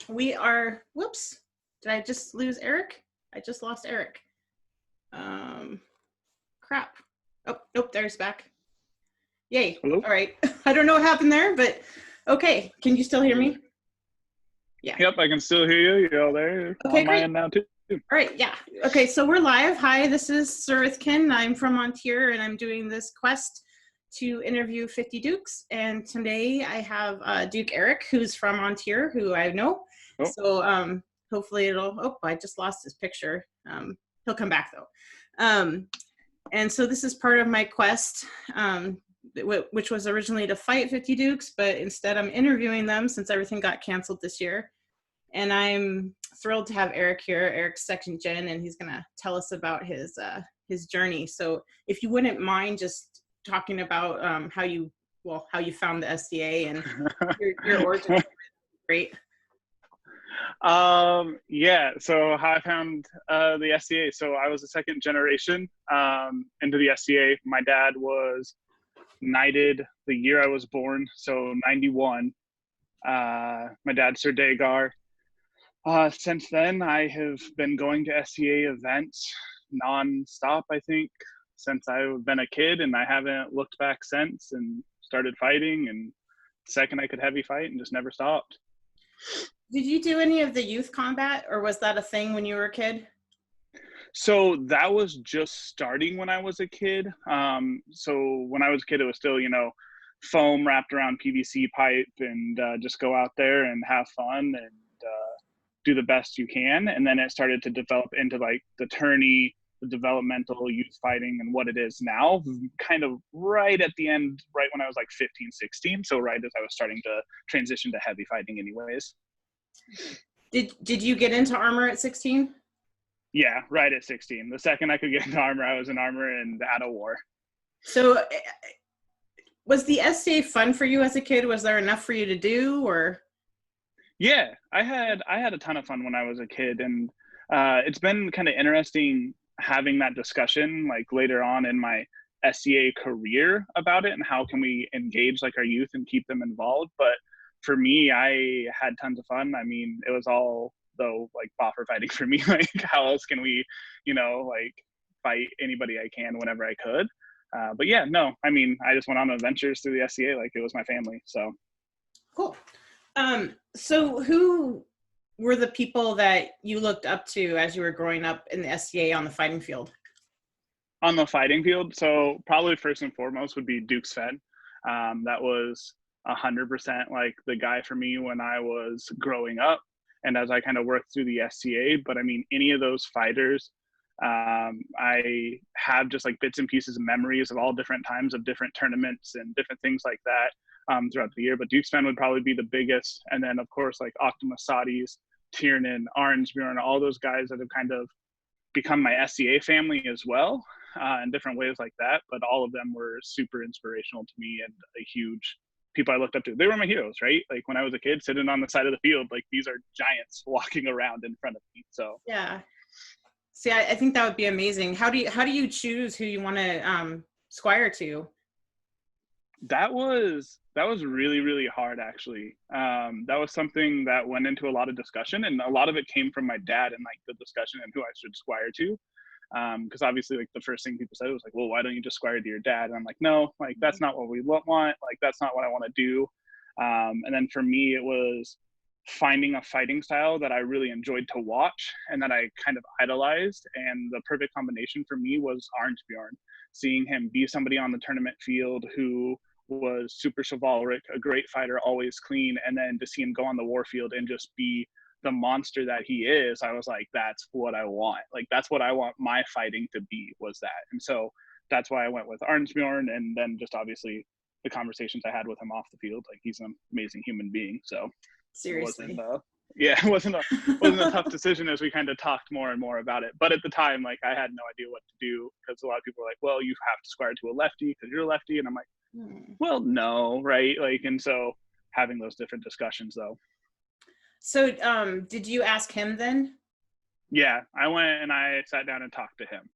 We are, whoops, did I just lose Eric? I just lost Eric. Crap. Oh, nope, there's back. Yay. Hello? All right. I don't know what happened there, but okay. Can you still hear me? Yeah. Yep, I can still hear you. You're all there. Okay, On my great. end now, too. All right, yeah. Okay, so we're live. Hi, this is Surithkin. I'm from Ontier, and I'm doing this quest to interview 50 Dukes. And today I have Duke Eirik, who's from Ontier, who I know. Oh. So hopefully it'll, oh, I just lost his picture. He'll come back, though. And so this is part of my quest, which was originally to fight 50 Dukes, but instead I'm interviewing them since everything got canceled this year. And I'm thrilled to have Eirik here. Erik's second gen, and he's going to tell us about his journey. So if you wouldn't mind just talking about how you found the SDA and your origin, great. Yeah, so how I found the SDA. So I was a second generation into the SDA. My dad was knighted the year I was born, so 91. My dad's Sir Dagar. Since then, I have been going to SCA events non-stop, I think, since I've been a kid, and I haven't looked back since and started fighting, and the second I could heavy fight and just never stopped. Did you do any of the youth combat, or was that a thing when you were a kid? So that was just starting when I was a kid. So when I was a kid, it was still, foam wrapped around PVC pipe and just go out there and have fun and do the best you can. And then it started to develop into like the tourney, the developmental youth fighting and what it is now, kind of right at the end, right when I was like 15, 16. So right as I was starting to transition to heavy fighting anyways. Did you get into armor at 16? Yeah, right at 16. The second I could get into armor, I was in armor and out of war. So was the SCA fun for you as a kid? Was there enough for you to do, or? Yeah, I had a ton of fun when I was a kid, and it's been kind of interesting having that discussion like later on in my SCA career about it and how can we engage like our youth and keep them involved. But for me, I had tons of fun. I mean, it was all though like boffer fighting for me. Like how else can we, like fight anybody I can whenever I could. But yeah, no, I mean, I just went on adventures through the SCA like it was my family. So cool. So who were the people that you looked up to as you were growing up in the SCA on the fighting field? On the fighting field, so probably first and foremost would be Duke Sven. That was 100% like the guy for me when I was growing up and as I kind of worked through the SCA. But I mean, any of those fighters, I have just like bits and pieces of memories of all different times of different tournaments and different things like that throughout the year. But Duke Sven would probably be the biggest. And then, of course, like Optimus Sadis, Tiernan, Arnsbjorn, all those guys that have kind of become my SCA family as well in different ways like that. But all of them were super inspirational to me and a huge people I looked up to. They were my heroes, right? Like when I was a kid sitting on the side of the field, like these are giants walking around in front of me. So yeah. See, I think that would be amazing. How do you choose who you want to squire to? That was really, really hard, actually. That was something that went into a lot of discussion, and a lot of it came from my dad and like the discussion and who I should squire to. Because obviously, like the first thing people said was like, "Well, why don't you just squire to your dad?" And I'm like, "No, like that's not what we want. Like that's not what I want to do." And then for me, it was finding a fighting style that I really enjoyed to watch and that I kind of idolized. And the perfect combination for me was Arnsbjorn. Seeing him be somebody on the tournament field who was super chivalric, a great fighter, always clean, and then to see him go on the war field and just be the monster that he is, I was like, that's what I want. Like, that's what I want my fighting to be, was that. And so that's why I went with Arnsbjorn, and then just obviously the conversations I had with him off the field. Like, he's an amazing human being. So seriously, it wasn't a tough decision as we kind of talked more and more about it. But at the time, like, I had no idea what to do because a lot of people were like, well, you have to squire to a lefty because you're a lefty. And I'm like, well, no, right? Like, and so having those different discussions though. So did you ask him then? Yeah, I went and I sat down and talked to him.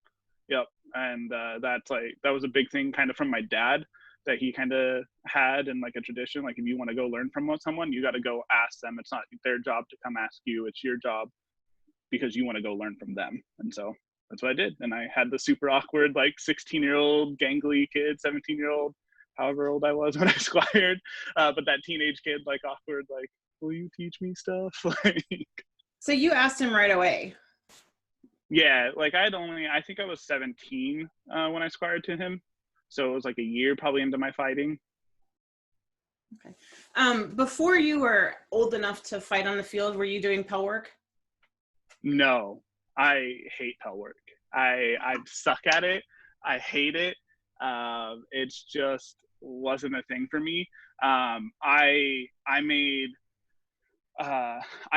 Yep. And that was a big thing kind of from my dad that he kind of had, and like a tradition, like if you want to go learn from someone, you got to go ask them. It's not their job to come ask you, it's your job because you want to go learn from them. And so that's what I did. And I had the super awkward, like 16-year-old gangly kid, 17-year-old, however old I was when I squired, but that teenage kid, like awkward, like, will you teach me stuff? Like, So you asked him right away. yeah, like I think I was 17 when I squired to him. So it was like a year probably into my fighting. Okay. Before you were old enough to fight on the field, were you doing pell work? No, I hate pell work. I suck at it. I hate it. It's just wasn't a thing for me. I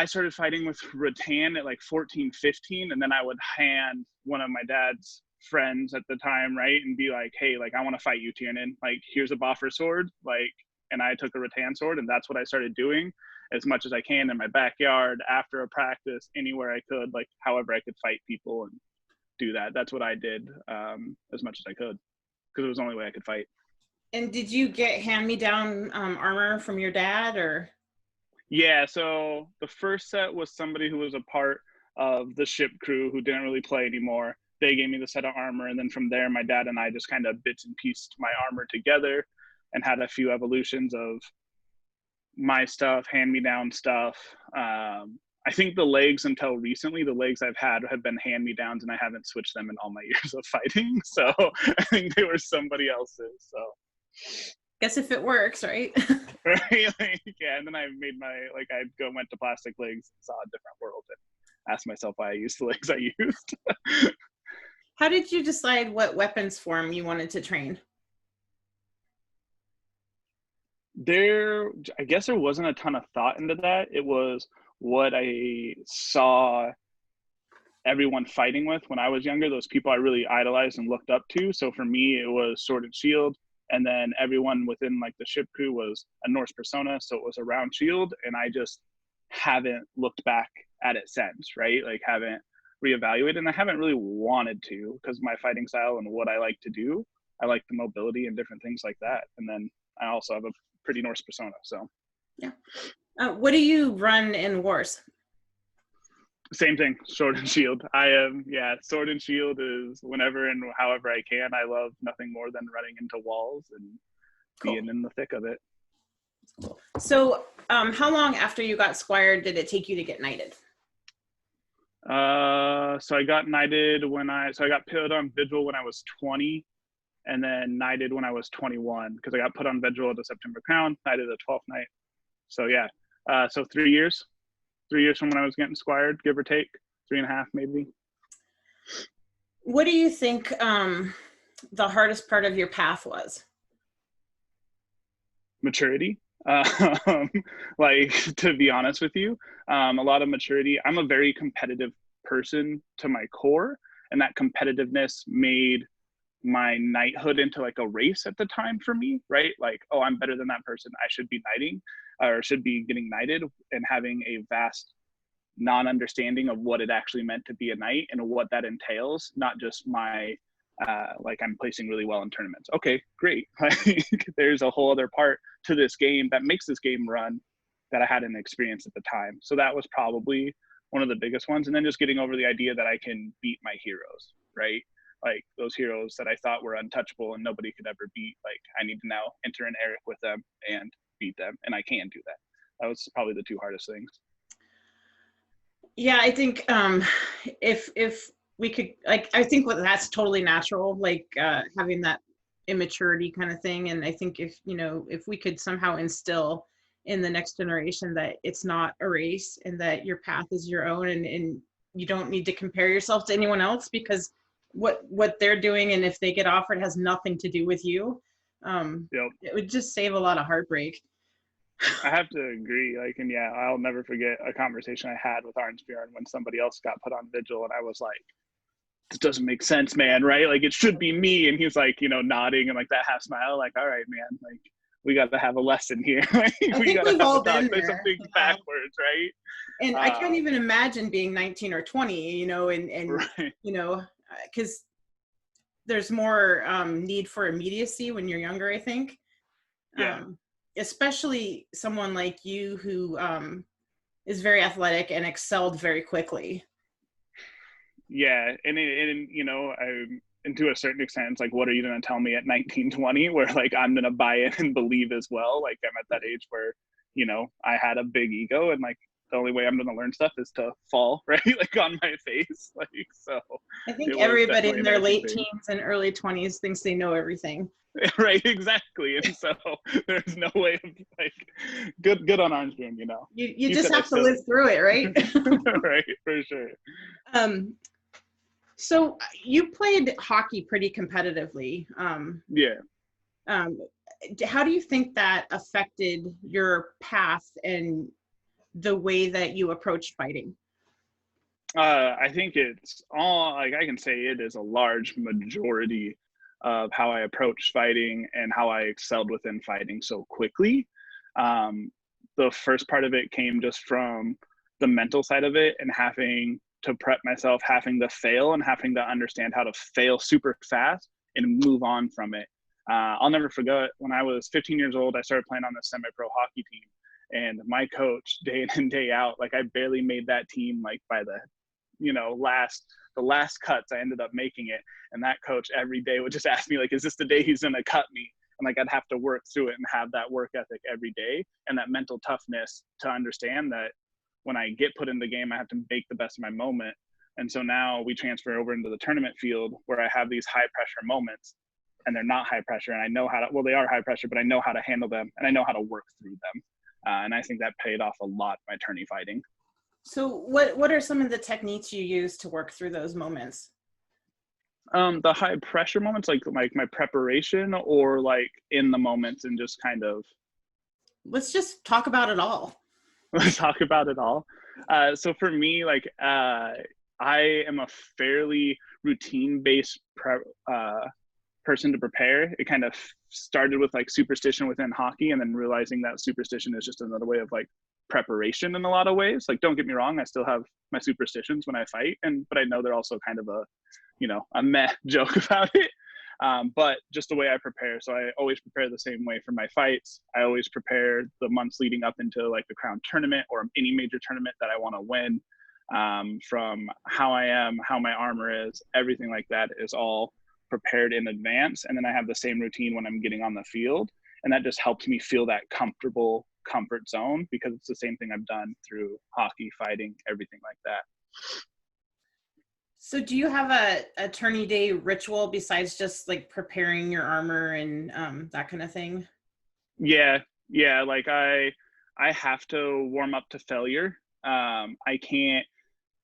started fighting with rattan at like 14, 15, and then I would hand one of my dad's friends at the time, right, and be like, hey, like I want to fight you, Tiernan. Like, here's a boffer sword, like, and I took a rattan sword, and that's what I started doing as much as I can in my backyard, after a practice, anywhere I could, like however I could fight people and do that. That's what I did as much as I could, because it was the only way I could fight. And did you get hand-me-down armor from your dad, or? Yeah, so the first set was somebody who was a part of the ship crew who didn't really play anymore. They gave me the set of armor, and then from there, my dad and I just kind of bits and pieced my armor together and had a few evolutions of my stuff, hand-me-down stuff. I think the legs, until recently, the legs I've had have been hand-me-downs, and I haven't switched them in all my years of fighting. So I think they were somebody else's. So Guess if it works, right? right? Like, yeah, and then I made went to plastic legs and saw a different world and asked myself why I used the legs I used. How did you decide what weapons form you wanted to train? I guess there wasn't a ton of thought into that. It was what I saw everyone fighting with when I was younger, those people I really idolized and looked up to. So for me, it was sword and shield. And then everyone within like the ship crew was a Norse persona. So it was a round shield. And I just haven't looked back at it since, right? Like haven't reevaluated, and I haven't really wanted to, because my fighting style and what I like to do, I like the mobility and different things like that. And then I also have a pretty Norse persona. So yeah. What do you run in wars? Same thing, sword and shield. Sword and shield is whenever and however I can. I love nothing more than running into walls and being in the thick of it. Cool. So how long after you got Squire did it take you to get knighted? So I got knighted I got put on Vigil when I was 20, and then knighted when I was 21, because I got put on Vigil at the September Crown, knighted the 12th night. So yeah, so 3 years. 3 years from when I was getting squired, give or take, 3.5 maybe. What do you think the hardest part of your path was? Maturity. Like, to be honest with you, a lot of maturity. I'm a very competitive person to my core, and that competitiveness made my knighthood into like a race at the time for me, right? Like, oh, I'm better than that person, I should be knighting, or should be getting knighted, and having a vast non-understanding of what it actually meant to be a knight and what that entails, not just my like I'm placing really well in tournaments. Okay, great. Like, there's a whole other part to this game that makes this game run that I hadn't experienced at the time. So that was probably one of the biggest ones. And then just getting over the idea that I can beat my heroes, right? Like those heroes that I thought were untouchable and nobody could ever beat. Like, I need to now enter an Eirik with them and beat them, and I can do that. That was probably the two hardest things. Yeah, I think if we could, like, I think that's totally natural, like having that immaturity kind of thing. And I think if we could somehow instill in the next generation that it's not a race and that your path is your own, and you don't need to compare yourself to anyone else, because what they're doing, and if they get offered, has nothing to do with you. Yep. It would just save a lot of heartbreak. I have to agree. Like, and yeah, I'll never forget a conversation I had with Arnsbjorn when somebody else got put on Vigil, and I was like, this doesn't make sense, man, right? Like, it should be me. And he's like, nodding and like that half smile, like, all right, man, like, we got to have a lesson here. We got to have a talk, say something backwards, right? And I can't even imagine being 19 or 20, and right. because there's more need for immediacy when you're younger, I think. Yeah. Especially someone like you who is very athletic and excelled very quickly. Yeah, and and to a certain extent, it's like, what are you going to tell me at 19, 20, where like I'm going to buy in and believe as well? Like I'm at that age where, I had a big ego, and like the only way I'm going to learn stuff is to fall, right? Like on my face. Like, so I think it was everybody definitely in a their nice late thing. teens and early 20s thinks they know everything. Right, exactly. And so there's no way of like, good on Armstrong, You You just said I have to still, live through it, right? right, for sure. So you played hockey pretty competitively. Yeah. How do you think that affected your path and the way that you approached fighting? I think it's all, like, I can say it is a large majority of how I approached fighting and how I excelled within fighting so quickly. Um, the first part of it came just from the mental side of it, and having to prep myself, having to fail, and having to understand how to fail super fast and move on from it. I'll never forget when I was 15 years old, I started playing on the semi-pro hockey team. And my coach, day in and day out, like I barely made that team, like by the last cuts I ended up making it. And that coach every day would just ask me, like, is this the day he's gonna cut me? And like I'd have to work through it and have that work ethic every day, and that mental toughness to understand that when I get put in the game, I have to make the best of my moment. And so now we transfer over into the tournament field where I have these high pressure moments, and they're not high pressure, and I know how to, well, they are high pressure, but I know how to handle them, and I know how to work through them. And I think that paid off a lot by tourney fighting. So what are some of the techniques you use to work through those moments? The high pressure moments, like my preparation, or like in the moments and just kind of. Let's just talk about it all. Let's talk about it all. So for me, like I am a fairly routine-based person to prepare. It kind of started with like superstition within hockey, and then realizing that superstition is just another way of like preparation in a lot of ways. Like, don't get me wrong, I still have my superstitions when I fight, but I know they're also kind of a meh joke about it. But just the way I prepare. So I always prepare the same way for my fights. I always prepare the months leading up into like the crown tournament or any major tournament that I want to win. From how I am, how my armor is, everything like that is all prepared in advance. And then I have the same routine when I'm getting on the field. And that just helps me feel that comfort zone, because it's the same thing I've done through hockey, fighting, everything like that. So do you have a tourney day ritual besides just like preparing your armor and that kind of thing? Yeah. Like I have to warm up to failure. I can't,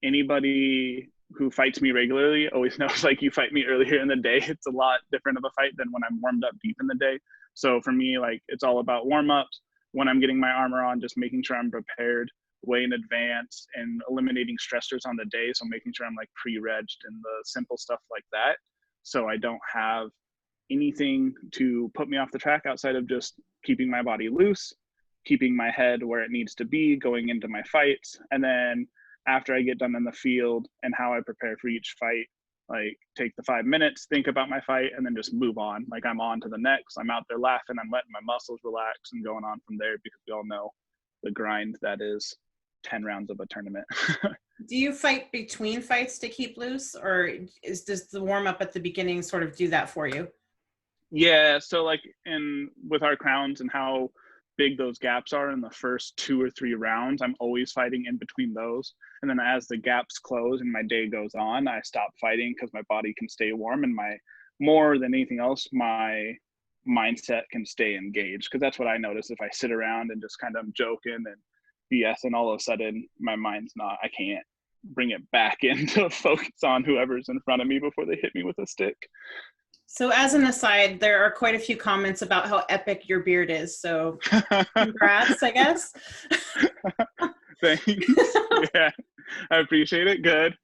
anybody who fights me regularly always knows, like, you fight me earlier in the day, it's a lot different of a fight than when I'm warmed up deep in the day. So for me, like, it's all about warm-ups. When I'm getting my armor on, just making sure I'm prepared way in advance and eliminating stressors on the day. So making sure I'm like pre-regged and the simple stuff like that, so I don't have anything to put me off the track outside of just keeping my body loose, keeping my head where it needs to be going into my fights. And then after I get done in the field and how I prepare for each fight, like take the 5 minutes, think about my fight, and then just move on. Like I'm on to the next. I'm out there laughing. I'm letting my muscles relax and going on from there, because we all know the grind that is 10 rounds of a tournament. Do you fight between fights to keep loose, or does the warm up at the beginning sort of do that for you? Yeah, so like with our crowns and how big those gaps are in the first 2 or 3 rounds, I'm always fighting in between those. And then as the gaps close and my day goes on, I stop fighting because my body can stay warm, and more than anything else, my mindset can stay engaged. Because that's what I notice. If I sit around and just kind of joking and BS, and all of a sudden my mind's not, I can't bring it back into focus on whoever's in front of me before they hit me with a stick. So as an aside, there are quite a few comments about how epic your beard is. So congrats, I guess. Thanks. Yeah, I appreciate it. Good.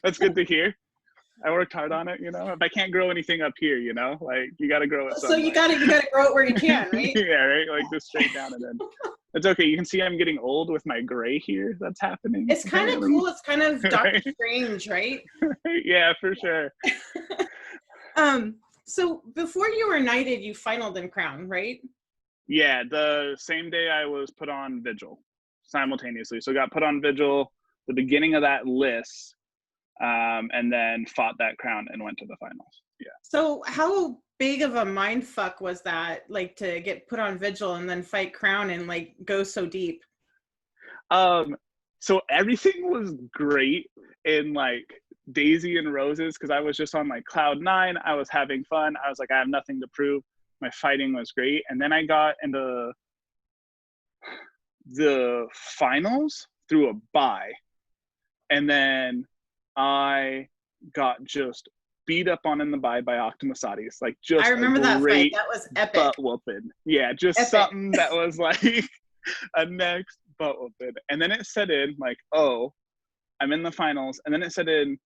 That's good to hear. I worked hard on it, If I can't grow anything up here, like you got to grow it somewhere. So you got to grow it where you can, right? Yeah, right. Like just straight down, and then it's okay. You can see I'm getting old with my gray here. That's happening. It's kind of cool. It's kind of Doctor Strange, right? Yeah, for sure. So before you were knighted, you finaled in Crown, right? Yeah, the same day I was put on Vigil simultaneously. So got put on Vigil, the beginning of that list, and then fought that crown and went to the finals. Yeah. So how big of a mind fuck was that, like, to get put on Vigil and then fight Crown and like go so deep? So everything was great in like Daisy and Roses because I was just on like cloud nine. I was having fun. I was like, I have nothing to prove. My fighting was great. And then I got into the finals through a bye. And then I got just beat up on in the bye by Octomasades. Like just I remember that fight. That was epic. Butt whooping. Yeah, just epic. Something that was like a next butt whooping. And then it set in like, oh, I'm in the finals. And then it set in,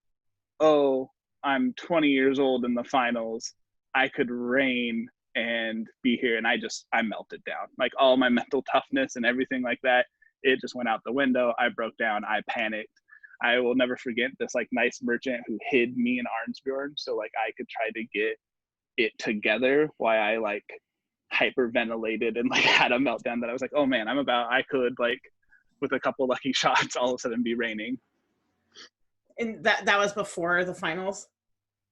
oh, I'm 20 years old in the finals. I could reign and be here. And I melted down. Like all my mental toughness and everything like that, it just went out the window. I broke down. I panicked. I will never forget this like nice merchant who hid me in Arnsbjorn so like I could try to get it together while I like hyperventilated and like had a meltdown that I was like, oh man, I could like with a couple lucky shots all of a sudden be reigning. And that was before the finals?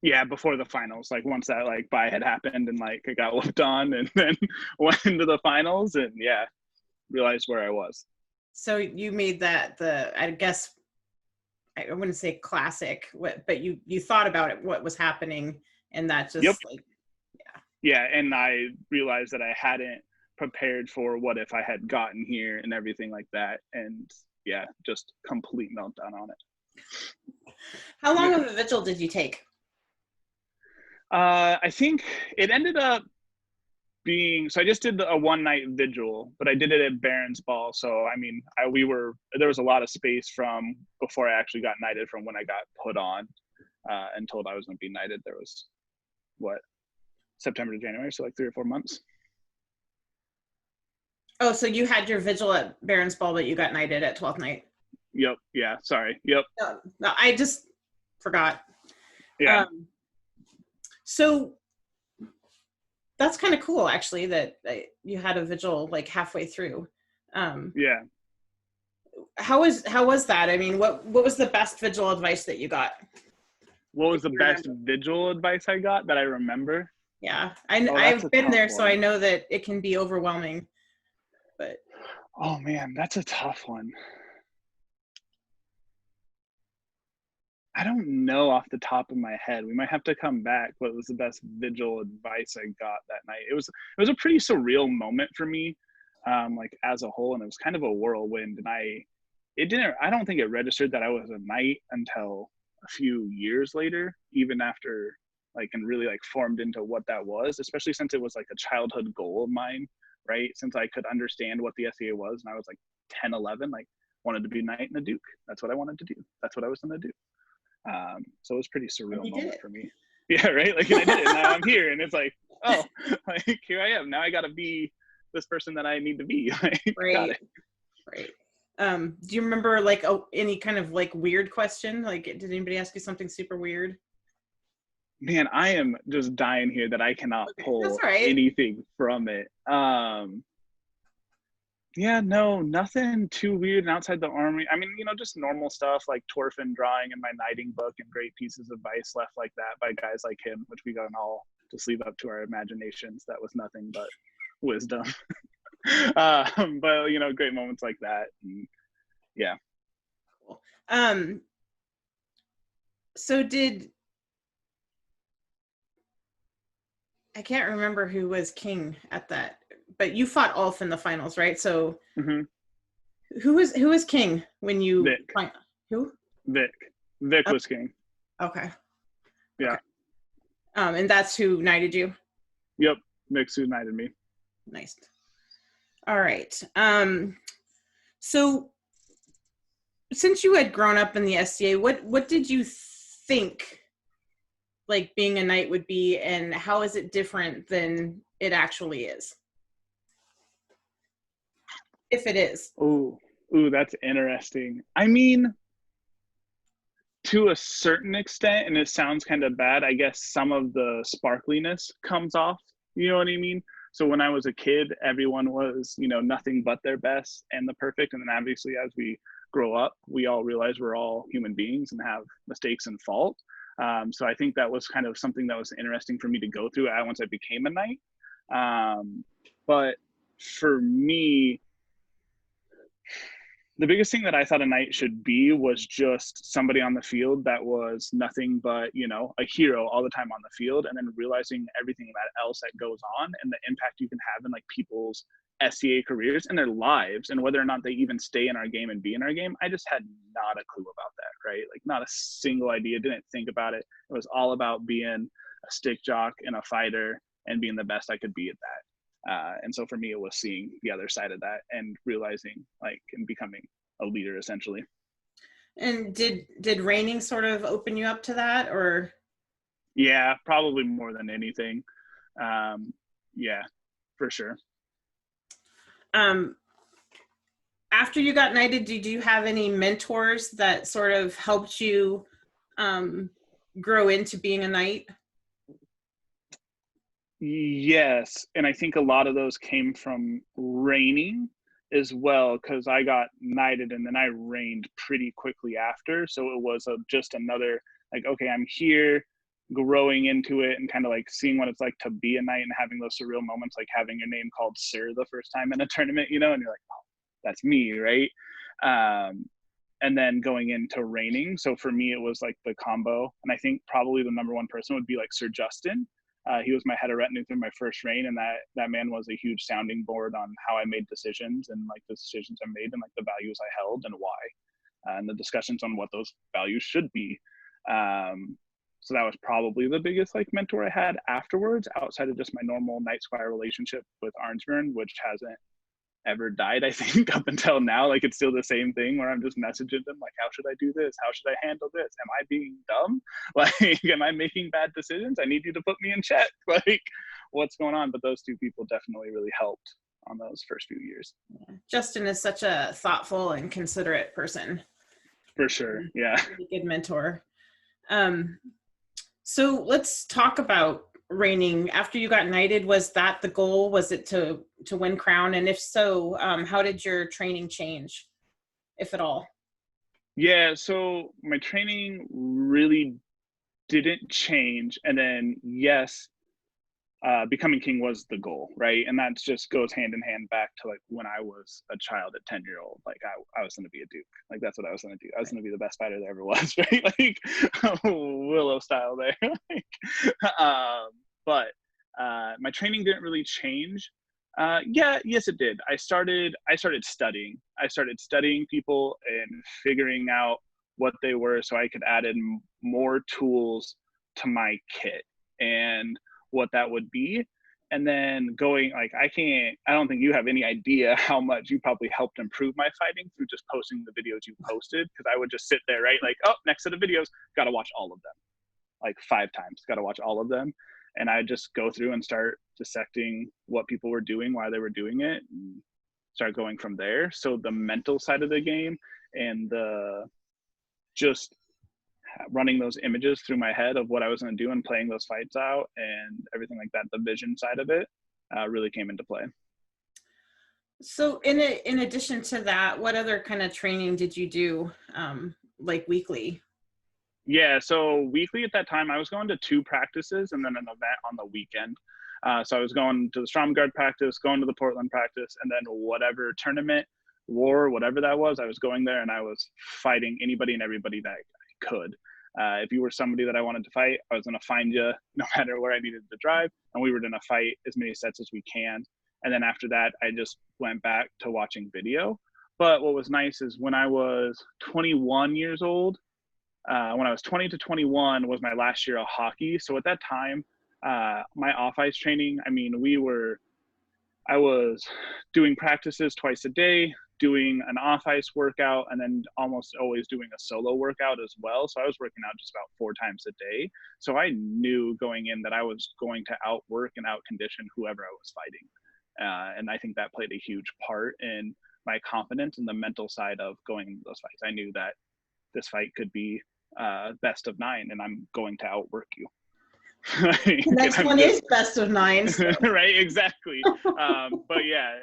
Yeah, before the finals. Like once that like bye had happened and like I got whooped on and then went into the finals and yeah, realized where I was. So you made that I guess I wouldn't say classic, but you thought about it, what was happening, and that just like, yeah. Yeah, and I realized that I hadn't prepared for what if I had gotten here and everything like that, and yeah, just complete meltdown on it. How long of a vigil did you take? I think it ended up being, so I just did a one night vigil, but I did it at Baron's Ball. So, I mean, there was a lot of space from before I actually got knighted from when I got put on and told I was going to be knighted. There was, September to January, so like 3 or 4 months. Oh, so you had your vigil at Baron's Ball, but you got knighted at 12th night. Yep. Yeah. Sorry. Yep. No, I just forgot. Yeah. So that's kind of cool, actually, that you had a vigil like halfway through. Yeah. How was that? I mean, what was the best vigil advice that you got? What was the best vigil advice I got that I remember? Yeah, I've been there, so I know that it can be overwhelming. But oh man, that's a tough one. I don't know off the top of my head. We might have to come back. What was the best vigil advice I got that night? It was a pretty surreal moment for me, like as a whole, and it was kind of a whirlwind. And I don't think it registered that I was a knight until a few years later, even after like and really like formed into what that was, especially since it was like a childhood goal of mine, right? Since I could understand what the SEA was, and I was like 10, 11, like wanted to be a knight and a duke. That's what I wanted to do. That's what I was going to do. So it was a pretty surreal moment for me. Yeah, right? Like, and I did it, and now I'm here, and it's like, oh, like, here I am. Now I got to be this person that I need to be. Like, right. Got it. Right. Do you remember, like, any kind of, like, weird question? Like, did anybody ask you something super weird? Man, I am just dying here that I cannot pull anything from it. Yeah, no, nothing too weird and outside the army. I mean, just normal stuff like Torfin drawing in my knighting book and great pieces of advice left like that by guys like him, which we got all just leave up to our imaginations. That was nothing but wisdom. But, great moments like that. And, yeah. Cool. So I can't remember who was king at that, but you fought Ulf in the finals, right? So who was king when you Vic. Who? Vic was king. Okay. Yeah. Okay. And that's who knighted you? Yep. Vic's who knighted me. Nice. All right. So since you had grown up in the SCA, what did you think like being a knight would be, and how is it different than it actually is? If it is. Ooh, that's interesting. I mean, to a certain extent, and it sounds kind of bad, I guess some of the sparkliness comes off, you know what I mean? So when I was a kid, everyone was, you know, nothing but their best and the perfect. And then obviously as we grow up, we all realize we're all human beings and have mistakes and fault. So I think that was kind of something that was interesting for me to go through once I became a knight. But for me, the biggest thing that I thought a knight should be was just somebody on the field that was nothing but, you know, a hero all the time on the field, and then realizing everything that else that goes on and the impact you can have in like people's SCA careers and their lives, and whether or not they even stay in our game and be in our game. I just had not a clue about that, right? Like not a single idea, didn't think about it. It was all about being a stick jock and a fighter and being the best I could be at that. And so for me, it was seeing the other side of that and realizing like and becoming a leader essentially. And did reigning sort of open you up to that, or? Yeah, probably more than anything. Yeah, for sure. After you got knighted, did you have any mentors that sort of helped you grow into being a knight? Yes, and I think a lot of those came from reigning as well, because I got knighted and then I reigned pretty quickly after. So it was just another like, okay, I'm here, growing into it and kind of like seeing what it's like to be a knight and having those surreal moments, like having your name called Sir the first time in a tournament, you know, and you're like, oh, that's me, right? And then going into reigning. So for me, it was like the combo, and I think probably the number one person would be like Sir Justin. He was my head of retinue through my first reign, and that man was a huge sounding board on how I made decisions and like the decisions I made and like the values I held and why, and the discussions on what those values should be. So that was probably the biggest like mentor I had afterwards, outside of just my normal Knight Squire relationship with Arnsburn, which hasn't ever died, I think, up until now. Like it's still the same thing where I'm just messaging them like, how should I do this? How should I handle this? Am I being dumb? Like, am I making bad decisions? I need you to put me in check. Like, what's going on? But those two people definitely really helped on those first few years. Justin is such a thoughtful and considerate person. For sure. Yeah. Really good mentor. So let's talk about reigning. After you got knighted, was that the goal? Was it to win crown? And if so, how did your training change, if at all? Yeah, so my training really didn't change. And then yes, becoming king was the goal, right? And that just goes hand in hand back to like when I was a child at 10-year-old. Like I was going to be a duke. Like that's what I was going to do. I was going to be the best fighter there ever was, right? Like Willow style there. But my training didn't really change. Yes, it did. I started studying. I started studying people and figuring out what they were, so I could add in more tools to my kit and what that would be. And then going like, I don't think you have any idea how much you probably helped improve my fighting through just posting the videos you posted. Because I would just sit there, right? Like, oh, next set of videos, got to watch all of them. Like 5 times, got to watch all of them. And I just go through and start dissecting what people were doing, why they were doing it, and start going from there. So the mental side of the game and the just running those images through my head of what I was going to do and playing those fights out and everything like that, the vision side of it really came into play. So in addition to that, what other kind of training did you do, like weekly? Yeah, so weekly at that time, I was going to 2 practices and then an event on the weekend. So I was going to the Stromgard practice, going to the Portland practice, and then whatever tournament, war, whatever that was, I was going there and I was fighting anybody and everybody that I could. If you were somebody that I wanted to fight, I was going to find you no matter where I needed to drive, and we were going to fight as many sets as we can. And then after that, I just went back to watching video. But what was nice is when I was 21 years old, when I was 20 to 21 was my last year of hockey. So at that time, my off-ice training, I mean, I was doing practices twice a day, doing an off-ice workout, and then almost always doing a solo workout as well. So I was working out just about 4 times a day. So I knew going in that I was going to outwork and outcondition whoever I was fighting. And I think that played a huge part in my confidence and the mental side of going into those fights. I knew that this fight could be best of 9 and I'm going to outwork you. The next one is best of 9. So. Right, exactly. But yeah,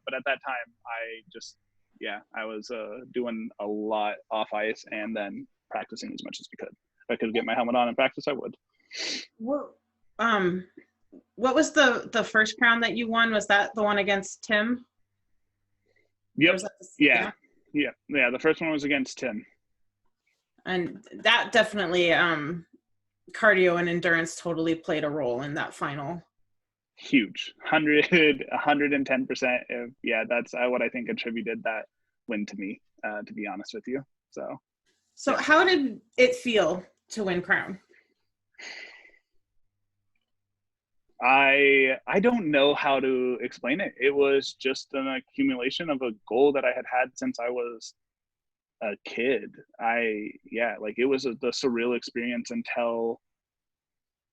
but at that time I was doing a lot off ice and then practicing as much as we could. If I could get my helmet on and practice, I would. What was the first crown that you won? Was that the one against Tim? Yep. Yeah. The first one was against Tim. And that definitely cardio and endurance totally played a role in that final. Huge. 110%. Yeah, that's what I think attributed that win to me, to be honest with you. So yeah. How did it feel to win crown? I don't know how to explain it. It was just an accumulation of a goal that I had since I was a kid. It was the surreal experience until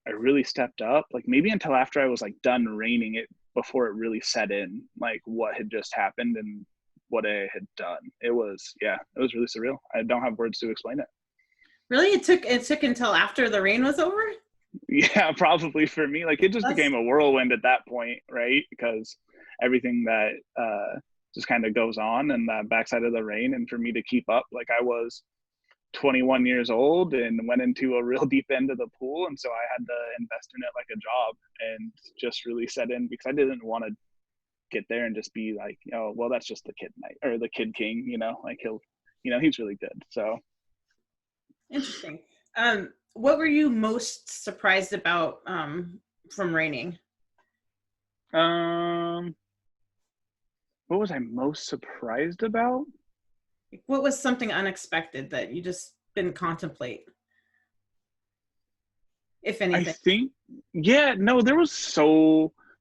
I really stepped up, like maybe until after I was like done reining it, before it really set in, like what had just happened and what I had done. It was really surreal. I don't have words to explain it. Really? It took until after the reign was over? Yeah, probably for me. Like it just became a whirlwind at that point, right? Because everything that just kind of goes on and the backside of the reign, and for me to keep up, like I was 21 years old and went into a real deep end of the pool, and so I had to invest in it like a job and just really set in, because I didn't want to get there and just be like, oh well, that's just the kid knight or the kid king, like he's really good. So interesting. What were you most surprised about from reigning? What was I most surprised about? What was something unexpected that you just didn't contemplate, if anything? I think, there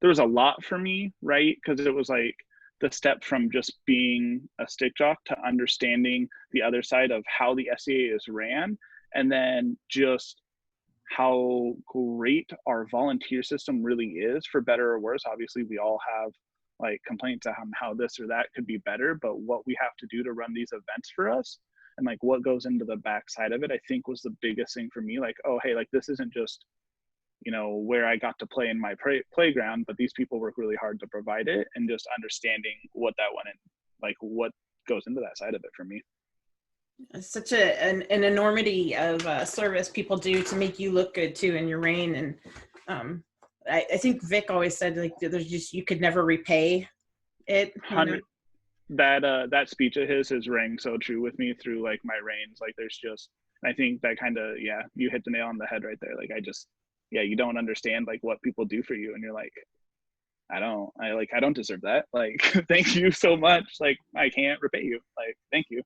was a lot for me, right? Because it was like the step from just being a stick jock to understanding the other side of how the SCA is ran, and then just how great our volunteer system really is, for better or worse. Obviously, we all have like complaints on how this or that could be better, but what we have to do to run these events for us and like what goes into the backside of it, I think was the biggest thing for me. Like, oh, hey, like this isn't just, where I got to play in my playground, but these people work really hard to provide it, and just understanding what that went in, like what goes into that side of it for me. It's such an enormity of service people do to make you look good too in your reign. And I think Vic always said, like, there's just, you could never repay it. That speech of his rang so true with me through like my reigns. Like there's just, I think that kind of, you hit the nail on the head right there. Like you don't understand like what people do for you, and you're like, I don't deserve that. Like, thank you so much. Like I can't repay you. Like, thank you.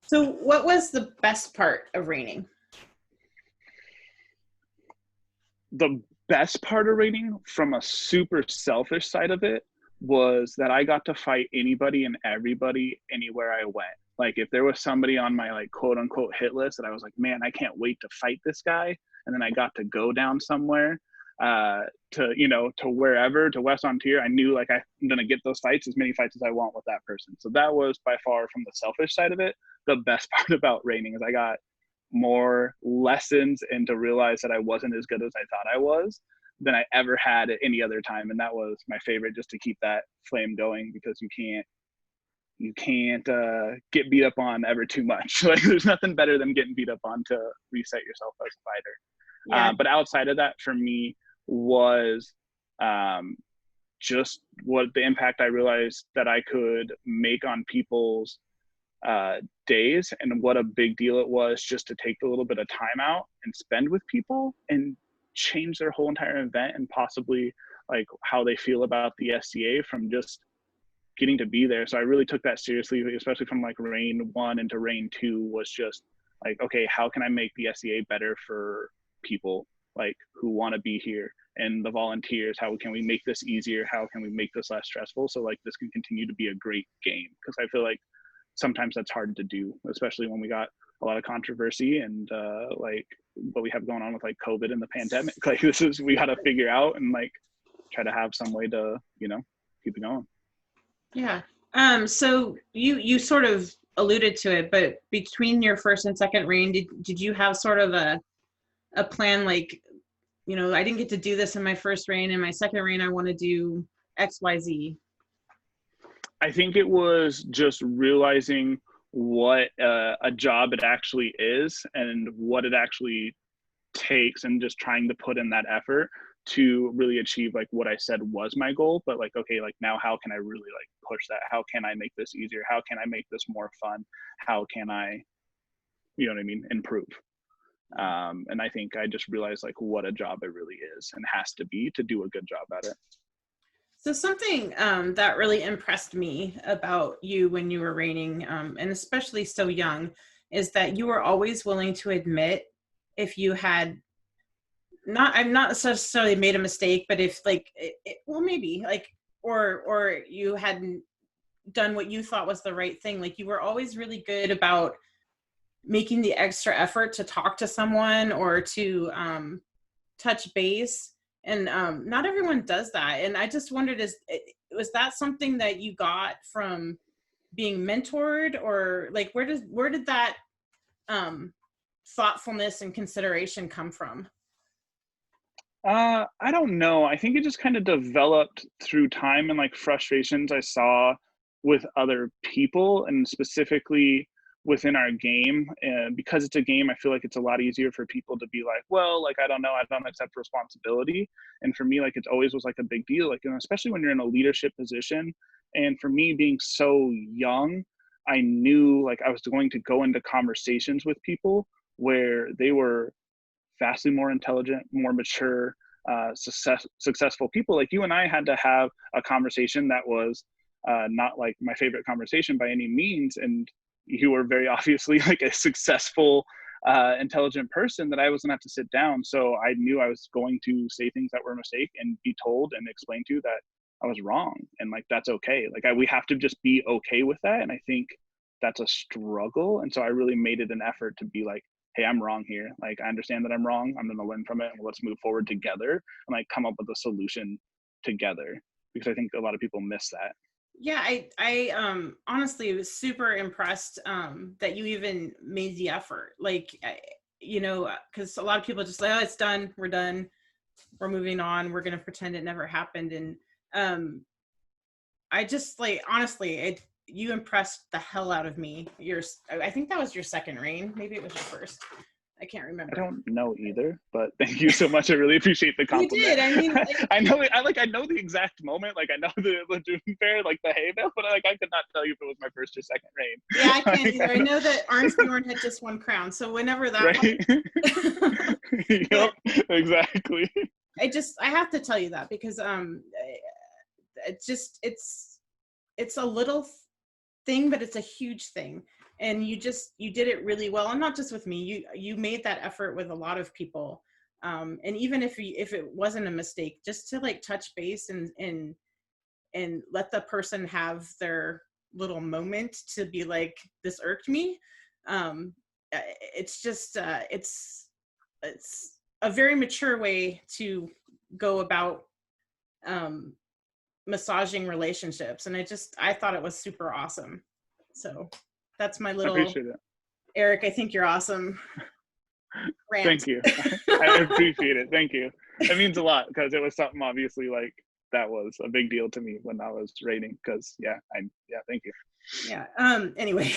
So what was the best part of reigning? The best part of reigning, from a super selfish side of it, was that I got to fight anybody and everybody anywhere I went. Like if there was somebody on my like quote unquote hit list that I was like, man, I can't wait to fight this guy, and then I got to go down somewhere to wherever, to West Ontario, I knew like I'm gonna get those fights, as many fights as I want with that person. So that was by far, from the selfish side of it, the best part about reigning, is I got more lessons and to realize that I wasn't as good as I thought I was than I ever had at any other time. And that was my favorite, just to keep that flame going, because you can't get beat up on ever too much. Like there's nothing better than getting beat up on to reset yourself as a fighter. Yeah. But outside of that, for me, was just what the impact I realized that I could make on people's days, and what a big deal it was just to take a little bit of time out and spend with people and change their whole entire event, and possibly like how they feel about the SCA from just getting to be there. So I really took that seriously, especially from like reign 1 into reign 2, was just like, okay, how can I make the SCA better for people like who want to be here, and the volunteers? How can we make this easier? How can we make this less stressful, so like this can continue to be a great game? Because I feel like sometimes that's hard to do, especially when we got a lot of controversy and like what we have going on with like COVID and the pandemic. Like we got to figure out and like try to have some way to keep it going. Yeah. So you sort of alluded to it, but between your first and second reign, did you have sort of a plan, like, you know, I didn't get to do this in my first reign, in my second reign I want to do XYZ? I think it was just realizing what a job it actually is and what it actually takes, and just trying to put in that effort to really achieve like what I said was my goal. But like, okay, like now how can I really like push that? How can I make this easier? How can I make this more fun? How can I, you know what I mean, improve? And I think I just realized like what a job it really is and has to be to do a good job at it. So something that really impressed me about you when you were reigning, and especially so young, is that you were always willing to admit if you had I'm not necessarily made a mistake, but if like, well, maybe like, or you hadn't done what you thought was the right thing. Like, you were always really good about making the extra effort to talk to someone or to touch base. And not everyone does that. And I just wondered, was that something that you got from being mentored, or like, where did that thoughtfulness and consideration come from? I don't know. I think it just kind of developed through time and like frustrations I saw with other people, and specifically within our game. And because it's a game, I feel like it's a lot easier for people to be like, well, like, I don't know, I don't accept responsibility. And for me, like, it always was like a big deal, like, and especially when you're in a leadership position. And for me being so young, I knew like I was going to go into conversations with people where they were vastly more intelligent, more mature, successful people. Like you and I had to have a conversation that was not like my favorite conversation by any means. And you were very obviously like a successful, intelligent person that I was gonna have to sit down. So I knew I was going to say things that were a mistake and be told and explained to that I was wrong. And like, that's okay. Like we have to just be okay with that. And I think that's a struggle. And so I really made it an effort to be like, hey, I'm wrong here. Like, I understand that I'm wrong. I'm going to learn from it, and let's move forward together and like come up with a solution together, because I think a lot of people miss that. Yeah, I honestly was super impressed that you even made the effort. Like, you know, because a lot of people just like, oh, it's done, we're done, we're moving on, we're going to pretend it never happened. And I just like, honestly, you impressed the hell out of me. I think that was your second reign. Maybe it was your first. I can't remember. I don't know either, but thank you so much. I really appreciate the compliment. You did. I mean, like, I know it. I know the exact moment. Like I know the Doom Fair, like the hay bale, but like I could not tell you if it was my first or second reign. Yeah, I can't either. I know that Arnsbjorn had just won crown, so whenever that right? Yep, exactly. I have to tell you that because it's a little thing, but it's a huge thing. And you did it really well. And not just with me, you made that effort with a lot of people. And even if it wasn't a mistake, just to like touch base and let the person have their little moment to be like, this irked me. It's just, it's a very mature way to go about massaging relationships. And I thought it was super awesome. So that's my little, I appreciate it. Eric, I think you're awesome. Rant. Thank you. I appreciate it. Thank you. It means a lot, because it was something obviously like that was a big deal to me when I was rating, because thank you. Yeah. Anyway,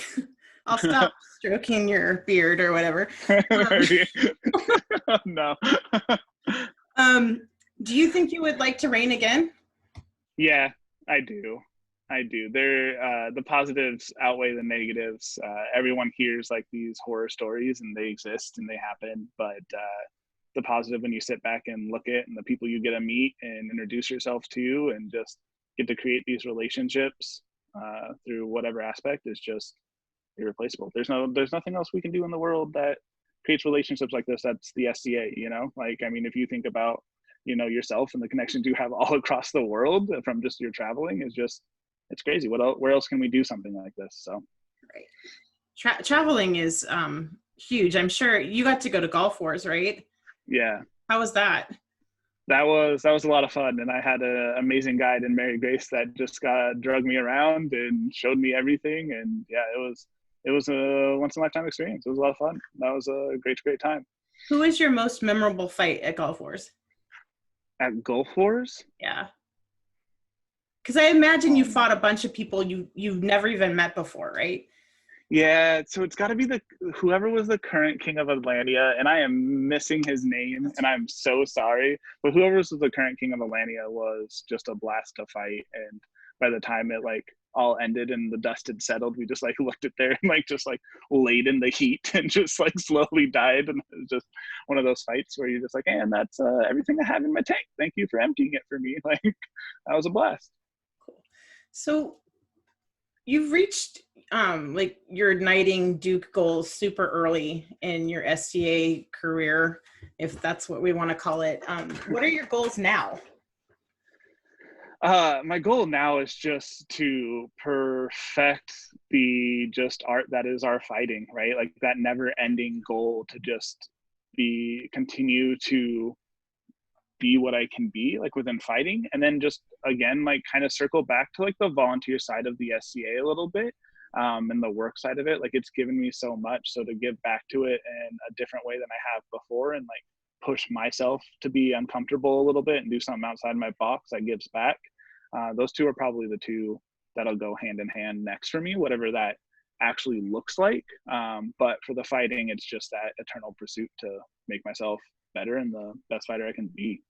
I'll stop stroking your beard or whatever. No. Do you think you would like to reign again? Yeah, I do. The positives outweigh the negatives. Everyone hears like these horror stories, and they exist and they happen, but the positive, when you sit back and look at, and the people you get to meet and introduce yourself to and just get to create these relationships through whatever aspect, is just irreplaceable. There's nothing else we can do in the world that creates relationships like this. That's the SCA, you know? Like, I mean, if you think about, you know, yourself and the connections you have all across the world from just your traveling, is just, it's crazy. Where else can we do something like this? So right. Traveling is huge. I'm sure you got to go to Golf Wars, right? Yeah. How was that? That was a lot of fun, and I had an amazing guide in Mary Grace that just drug me around and showed me everything. And yeah, it was a once in a lifetime experience. It was a lot of fun. That was a great time. Who is your most memorable fight at Gulf Wars? At Gulf Wars? Yeah. Because I imagine you fought a bunch of people you've never even met before, right? Yeah, so it's got to be whoever was the current king of Atlantia, and I am missing his name, and I'm so sorry. But whoever was the current king of Atlantia was just a blast to fight, and by the time it like all ended and the dust had settled, we just like looked at there and like just like laid in the heat and just like slowly died, and it was just one of those fights where you're just like, and that's everything I have in my tank. Thank you for emptying it for me. Like that was a blast. Cool. So you've reached like your knighting Duke goals super early in your SCA career, if that's what we want to call it. What are your goals now? My goal now is just to perfect the just art that is our fighting, right? Like that never ending goal to just continue to be what I can be like within fighting, and then just again like kind of circle back to like the volunteer side of the SCA a little bit, and the work side of it. Like it's given me so much, so to give back to it in a different way than I have before, and like push myself to be uncomfortable a little bit and do something outside my box that gives back. Those two are probably the two that'll go hand in hand next for me, whatever that actually looks like. But for the fighting, it's just that eternal pursuit to make myself better and the best fighter I can be.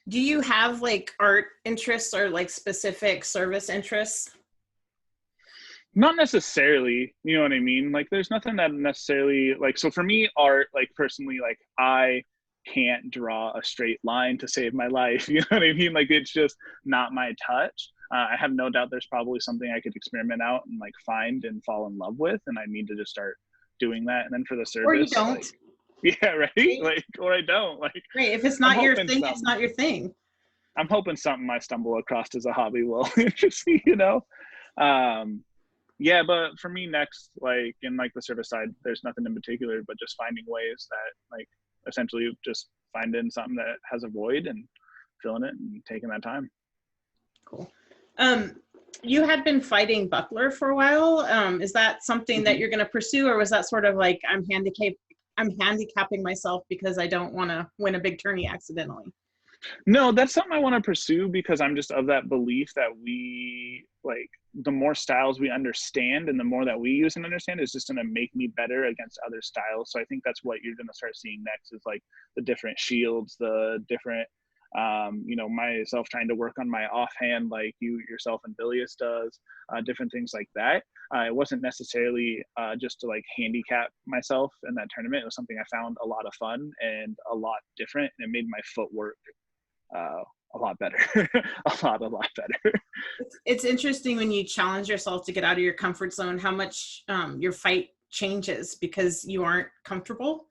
Do you have like art interests or like specific service interests? Not necessarily, you know what I mean? Like there's nothing that necessarily like, so for me, art, like personally, like I can't draw a straight line to save my life. You know what I mean? Like it's just not my touch. I have no doubt there's probably something I could experiment out and like find and fall in love with, and I need to just start doing that. And then for the service, or you don't. Like, yeah, right. Like, or I don't like. Right. If it's not your thing, it's not your thing. I'm hoping something I stumble across as a hobby will interest me. You know. Yeah, but for me next, like in like the service side, there's nothing in particular, but just finding ways that like essentially just finding something that has a void and filling it and taking that time. Cool. You had been fighting buckler for a while. Is that something that you're going to pursue, or was that sort of like I'm handicapping myself because I don't want to win a big tourney accidentally? No, that's something I want to pursue because I'm just of that belief that we like the more styles we understand and the more that we use and understand is just going to make me better against other styles. So I think that's what you're going to start seeing next is like the different shields, the different, you know, myself trying to work on my offhand like you yourself and Bilius does, different things like that. It wasn't necessarily just to like handicap myself in that tournament. It was something I found a lot of fun and a lot different, and it made my footwork a lot better. a lot better. It's interesting when you challenge yourself to get out of your comfort zone, how much your fight changes because you aren't comfortable,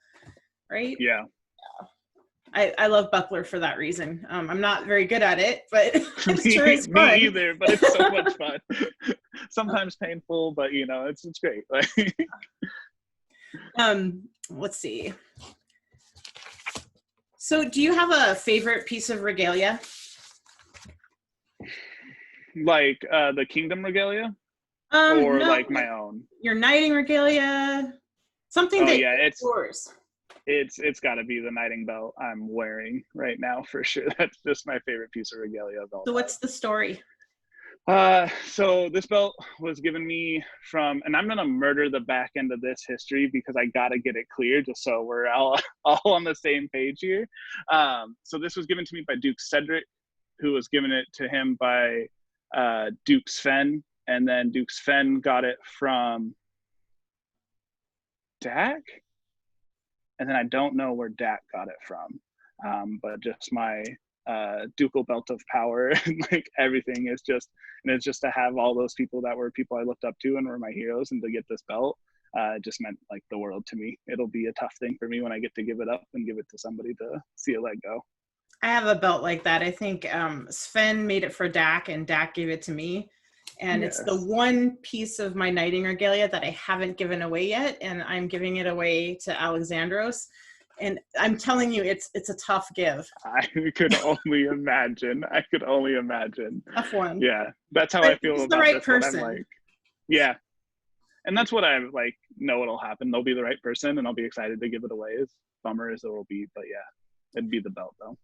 right? Yeah. I love buckler for that reason. I'm not very good at it, but it's sure is fun. Me either, but it's so much fun. Sometimes painful, but you know, it's great. Let's see. So do you have a favorite piece of regalia? Like the kingdom regalia? Or no, like my own? Your knighting regalia? Something that it's yours. It's got to be the knighting belt I'm wearing right now for sure. That's just my favorite piece of regalia of all So what's the story? So this belt was given me from, and I'm gonna murder the back end of this history because I gotta get it clear just so we're all on the same page here. So this was given to me by Duke Cedric, who was given it to him by Duke Sven, and then Duke Sven got it from Dak, and then I don't know where Dak got it from, but just my ducal belt of power and like everything is just, and it's just to have all those people that were people I looked up to and were my heroes, and to get this belt just meant like the world to me. It'll be a tough thing for me when I get to give it up and give it to somebody to see it let go. I have a belt like that. I think Sven made it for Dak and Dak gave it to me. And yes. It's the one piece of my knighting regalia that I haven't given away yet, and I'm giving it away to Alexandros. And I'm telling you, it's a tough give. I could only imagine. Tough one. Yeah, that's how I feel about the right this person. one. I'm like, yeah. And that's what I like know it'll happen. They'll be the right person and I'll be excited to give it away. As bummer as it will be, but yeah, it'd be the belt though.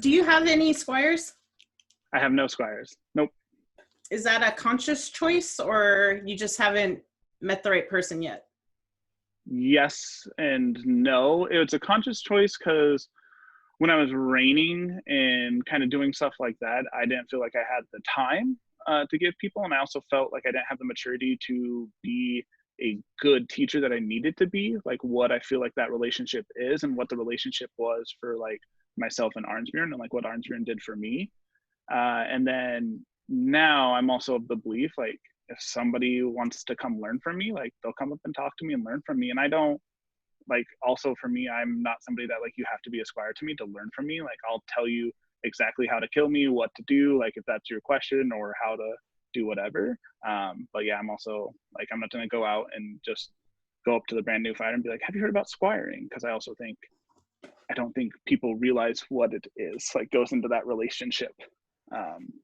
Do you have any squires? I have no squires. Nope. Is that a conscious choice, or you just haven't met the right person yet? Yes and no. It's a conscious choice because when I was reigning and kind of doing stuff like that, I didn't feel like I had the time to give people. And I also felt like I didn't have the maturity to be a good teacher that I needed to be, like what I feel like that relationship is and what the relationship was for like myself and Arnsbjorn and like what Arnsbjorn did for me. And then now I'm also of the belief, like if somebody wants to come learn from me, like they'll come up and talk to me and learn from me. And I don't like, also for me, I'm not somebody that like you have to be a squire to me to learn from me. Like I'll tell you exactly how to kill me, what to do, like if that's your question, or how to do whatever. But yeah, I'm also like, I'm not gonna go out and just go up to the brand new fighter and be like, have you heard about squiring? Because I don't think people realize what it is, like goes into that relationship.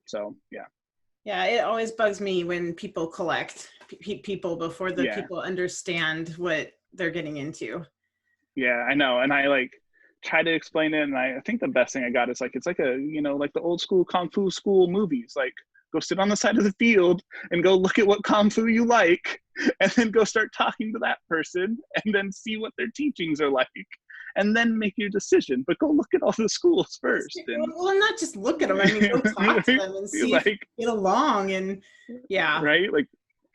So yeah. Yeah, it always bugs me when people collect people before the people understand what they're getting into. Yeah, I know. And I like try to explain it. And I think the best thing I got is like, it's like a, you know, like the old school Kung Fu school movies, like go sit on the side of the field and go look at what Kung Fu you like, and then go start talking to that person and then see what their teachings are like. And then make your decision, but go look at all the schools first. And, well, not just look at them. I mean, go talk to them and see like, if you get along. And yeah, right. Like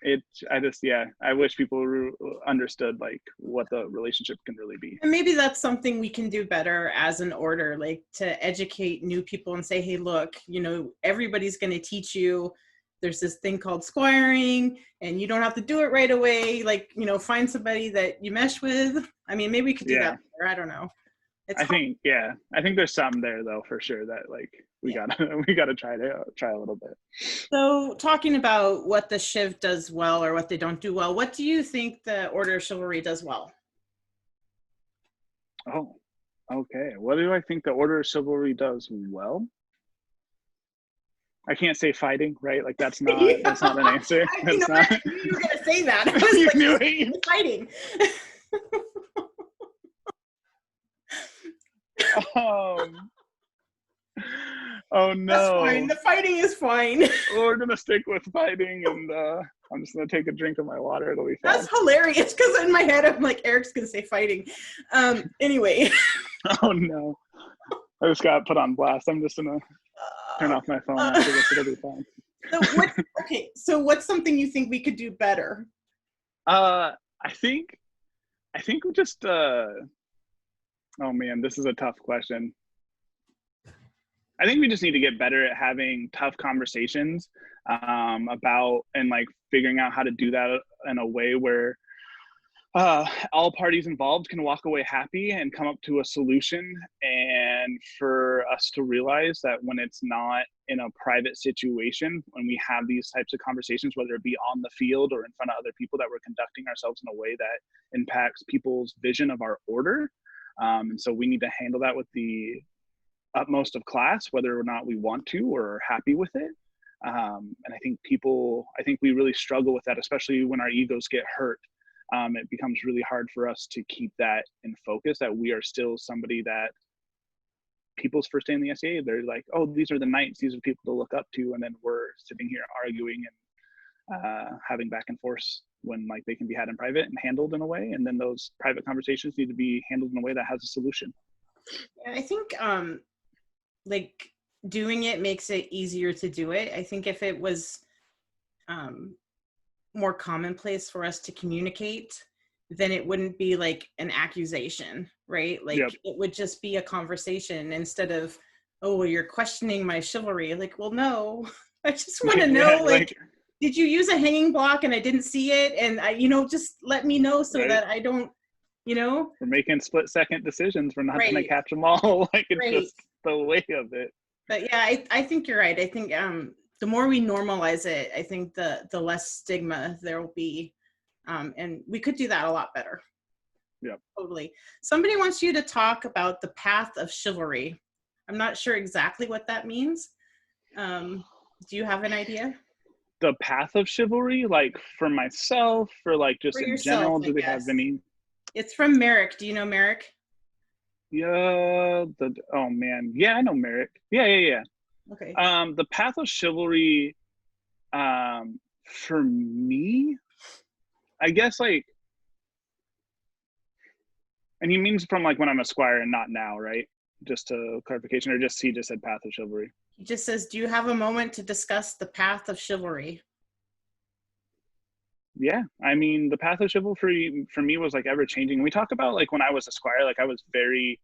I wish people understood like what the relationship can really be. And maybe that's something we can do better as an order, like to educate new people and say, hey, look, you know, everybody's going to teach you. There's this thing called squiring, and you don't have to do it right away. Like, you know, find somebody that you mesh with. I mean, maybe we could do that better. I don't know. I think there's some there though, for sure, that like we gotta try a little bit. So talking about what the Shiv does well or what they don't do well, what do you think the Order of Chivalry does well? Oh, okay. What do I think the Order of Chivalry does well? I can't say fighting, right? Like that's not that's not an answer. You know not... I knew you were gonna say that. I was like, knew it. Fighting. Oh no. That's fine. The fighting is fine. We're gonna stick with fighting, and I'm just gonna take a drink of my water. It'll be fine. That's hilarious because in my head I'm like, Eric's gonna say fighting. Anyway. Oh no. I just got put on blast. I'm just gonna turn off my phone after this. It'll be fine. So what's something you think we could do better? I think we just oh man, this is a tough question. I think we just need to get better at having tough conversations about and like figuring out how to do that in a way where all parties involved can walk away happy and come up to a solution, and for us to realize that when it's not in a private situation, when we have these types of conversations, whether it be on the field or in front of other people, that we're conducting ourselves in a way that impacts people's vision of our order. And so we need to handle that with the utmost of class, whether or not we want to or are happy with it. And I think we really struggle with that, especially when our egos get hurt. It becomes really hard for us to keep that in focus, that we are still somebody that people's first day in the SCA, they're like, oh, these are the knights, these are people to look up to. And then we're sitting here arguing and having back and forth when like they can be had in private and handled in a way. And then those private conversations need to be handled in a way that has a solution. Yeah, I think like doing it makes it easier to do it. I think if it was more commonplace for us to communicate, then it wouldn't be like an accusation, right? Like It would just be a conversation instead of, oh, well, you're questioning my chivalry. Like, well, no, I just want to know, like, did you use a hanging block and I didn't see it? And I, just let me know so that I don't, we're making split-second decisions. We're not going to catch them all. Like it's just the way of it. But yeah, I think you're right. I think the more we normalize it, I think the less stigma there will be. And we could do that a lot better. Yeah, totally. Somebody wants you to talk about the Path of Chivalry. I'm not sure exactly what that means. Do you have an idea? The Path of Chivalry, like for myself, for like just For in yourself, general, I do they have guess. any? It's from Merrick. Do you know Merrick? Yeah, oh man, yeah, I know Merrick. Yeah. Okay. The Path of Chivalry, for me, I guess like, and he means from like when I'm a squire and not now, right? Just to clarification, or just he just said Path of Chivalry. He just says, do you have a moment to discuss the path of chivalry? Yeah, I mean, the Path of Chivalry for me was like ever changing. We talk about like when I was a squire, like I was very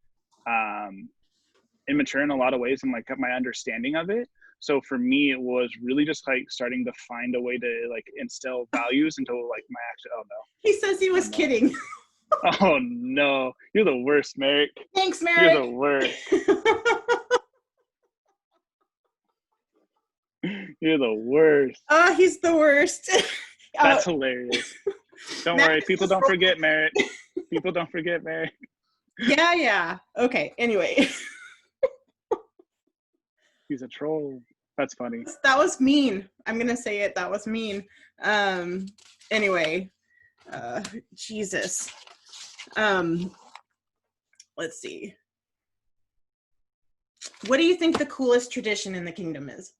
immature in a lot of ways and like my understanding of it. So for me, it was really just like starting to find a way to like instill values into like my action. Oh no. He says he was kidding. Oh no, you're the worst, Merrick. Thanks, You're Merrick. the worst. You're the worst. Oh, he's the worst. That's hilarious. Don't worry, people don't forget Merrick. People don't forget Merrick. Yeah. Okay, anyway. He's a troll. That's funny. That was mean. I'm gonna say it. That was mean. Anyway, Jesus. Let's see. What do you think the coolest tradition in the kingdom is?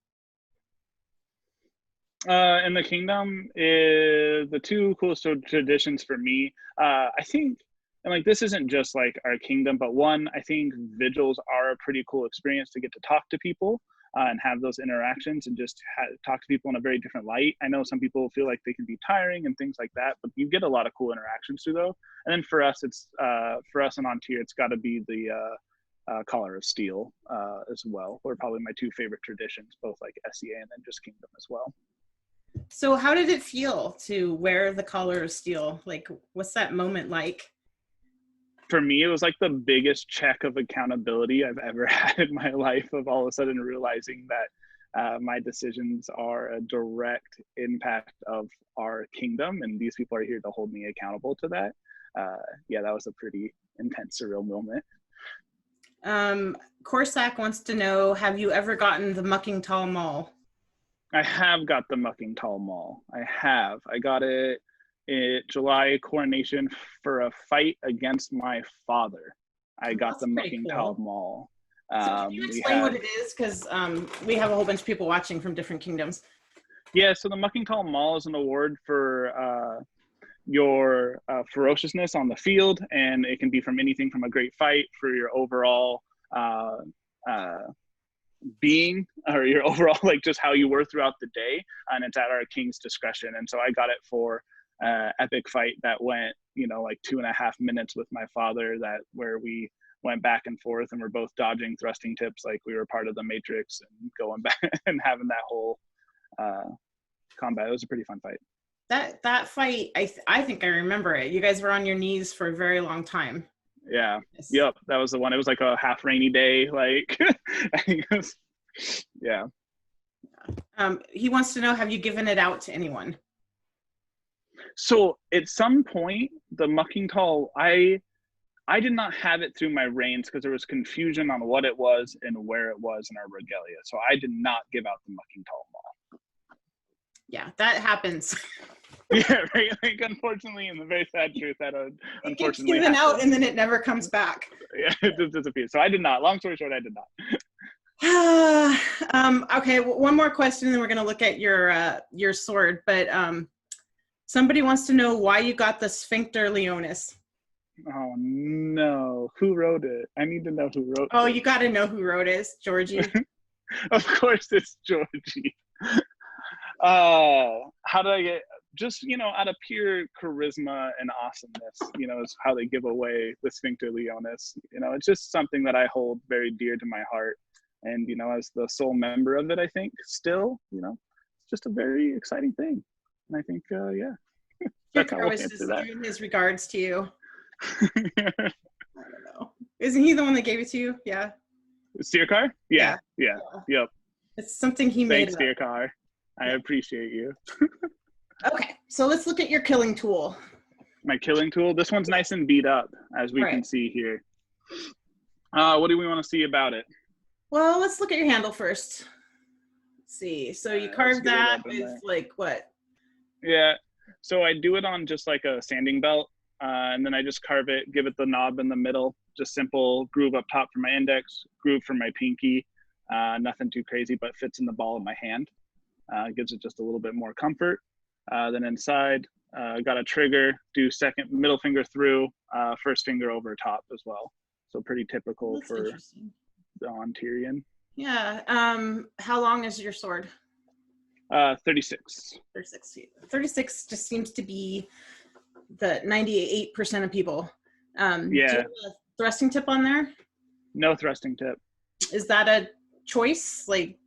In the kingdom, is the two coolest traditions for me. I think, and like this isn't just like our kingdom, but one, I think vigils are a pretty cool experience to get to talk to people and have those interactions and just talk to people in a very different light. I know some people feel like they can be tiring and things like that, but you get a lot of cool interactions through those. And then for us, it's for us in Ontier, it's got to be the Collar of Steel as well. Were probably my two favorite traditions, both like SEA and then just Kingdom as well. So how did it feel to wear the Collar of Steel? Like, what's that moment like? For me, it was like the biggest check of accountability I've ever had in my life, of all of a sudden realizing that my decisions are a direct impact of our kingdom, and these people are here to hold me accountable to that. Yeah, that was a pretty intense, surreal moment. Corsac wants to know, have you ever gotten the Mucking Tall Mall? I have got the Mucking Tall Mall. I have. I got it in July coronation for a fight against my father. I got the Mucking Tall Mall. So can you explain what it is? Because we have a whole bunch of people watching from different kingdoms. Yeah, so the Mucking Tall Mall is an award for your ferociousness on the field, and it can be from anything from a great fight, for your overall being, or your overall like just how you were throughout the day, and it's at our king's discretion. And so I got it for epic fight that went, like 2.5 minutes with my father, that where we went back and forth and we're both dodging thrusting tips like we were part of the Matrix, and going back and having that whole combat. It was a pretty fun fight. That fight, I think I remember it. You guys were on your knees for a very long time. Yeah. Yes. Yep. That was the one. It was like a half rainy day. Like, yeah. He wants to know, have you given it out to anyone? So at some point, the Mucking Tall, I did not have it through my reigns because there was confusion on what it was and where it was in our regalia. So I did not give out the Mucking Tall Mall. Yeah, that happens. Yeah, right. Like, unfortunately, and the very sad truth that it gets given out and then it never comes back. Yeah, it just disappears. So I did not. Long story short, I did not. Okay, one more question, and then we're going to look at your sword. But somebody wants to know why you got the Sphincter Leonis. Oh no! Who wrote it? I need to know who wrote it. Oh, you got to know who wrote it, Georgie. Of course, it's Georgie. How did I get? Just, out of pure charisma and awesomeness, is how they give away the Sphincter Leonis. It's just something that I hold very dear to my heart. And, as the sole member of it, I think still, it's just a very exciting thing. And I think, yeah. That's how was just giving his regards to you. I don't know. Isn't he the one that gave it to you? Yeah. Steercar? Yeah. Yep. It's something he made. Thanks, Steercar. I appreciate you. Okay, so let's look at your killing tool. My killing tool? This one's nice and beat up, as we can see here. What do we want to see about it? Well, let's look at your handle first. see. So you Let's carve get it that up in with there. like what? Yeah. So I do it on just like a sanding belt, and then I just carve it, give it the knob in the middle, just simple groove up top for my index, groove for my pinky. Nothing too crazy, but fits in the ball of my hand. Gives it just a little bit more comfort. Then inside, got a trigger, do second middle finger through, first finger over top as well. So pretty typical That's for interesting. the Ontarian. Yeah. How long is your sword? 36. 36 feet. 36 just seems to be the 98% of people. Do you Yeah, have a thrusting tip on there? no thrusting tip. Is that a choice? Like,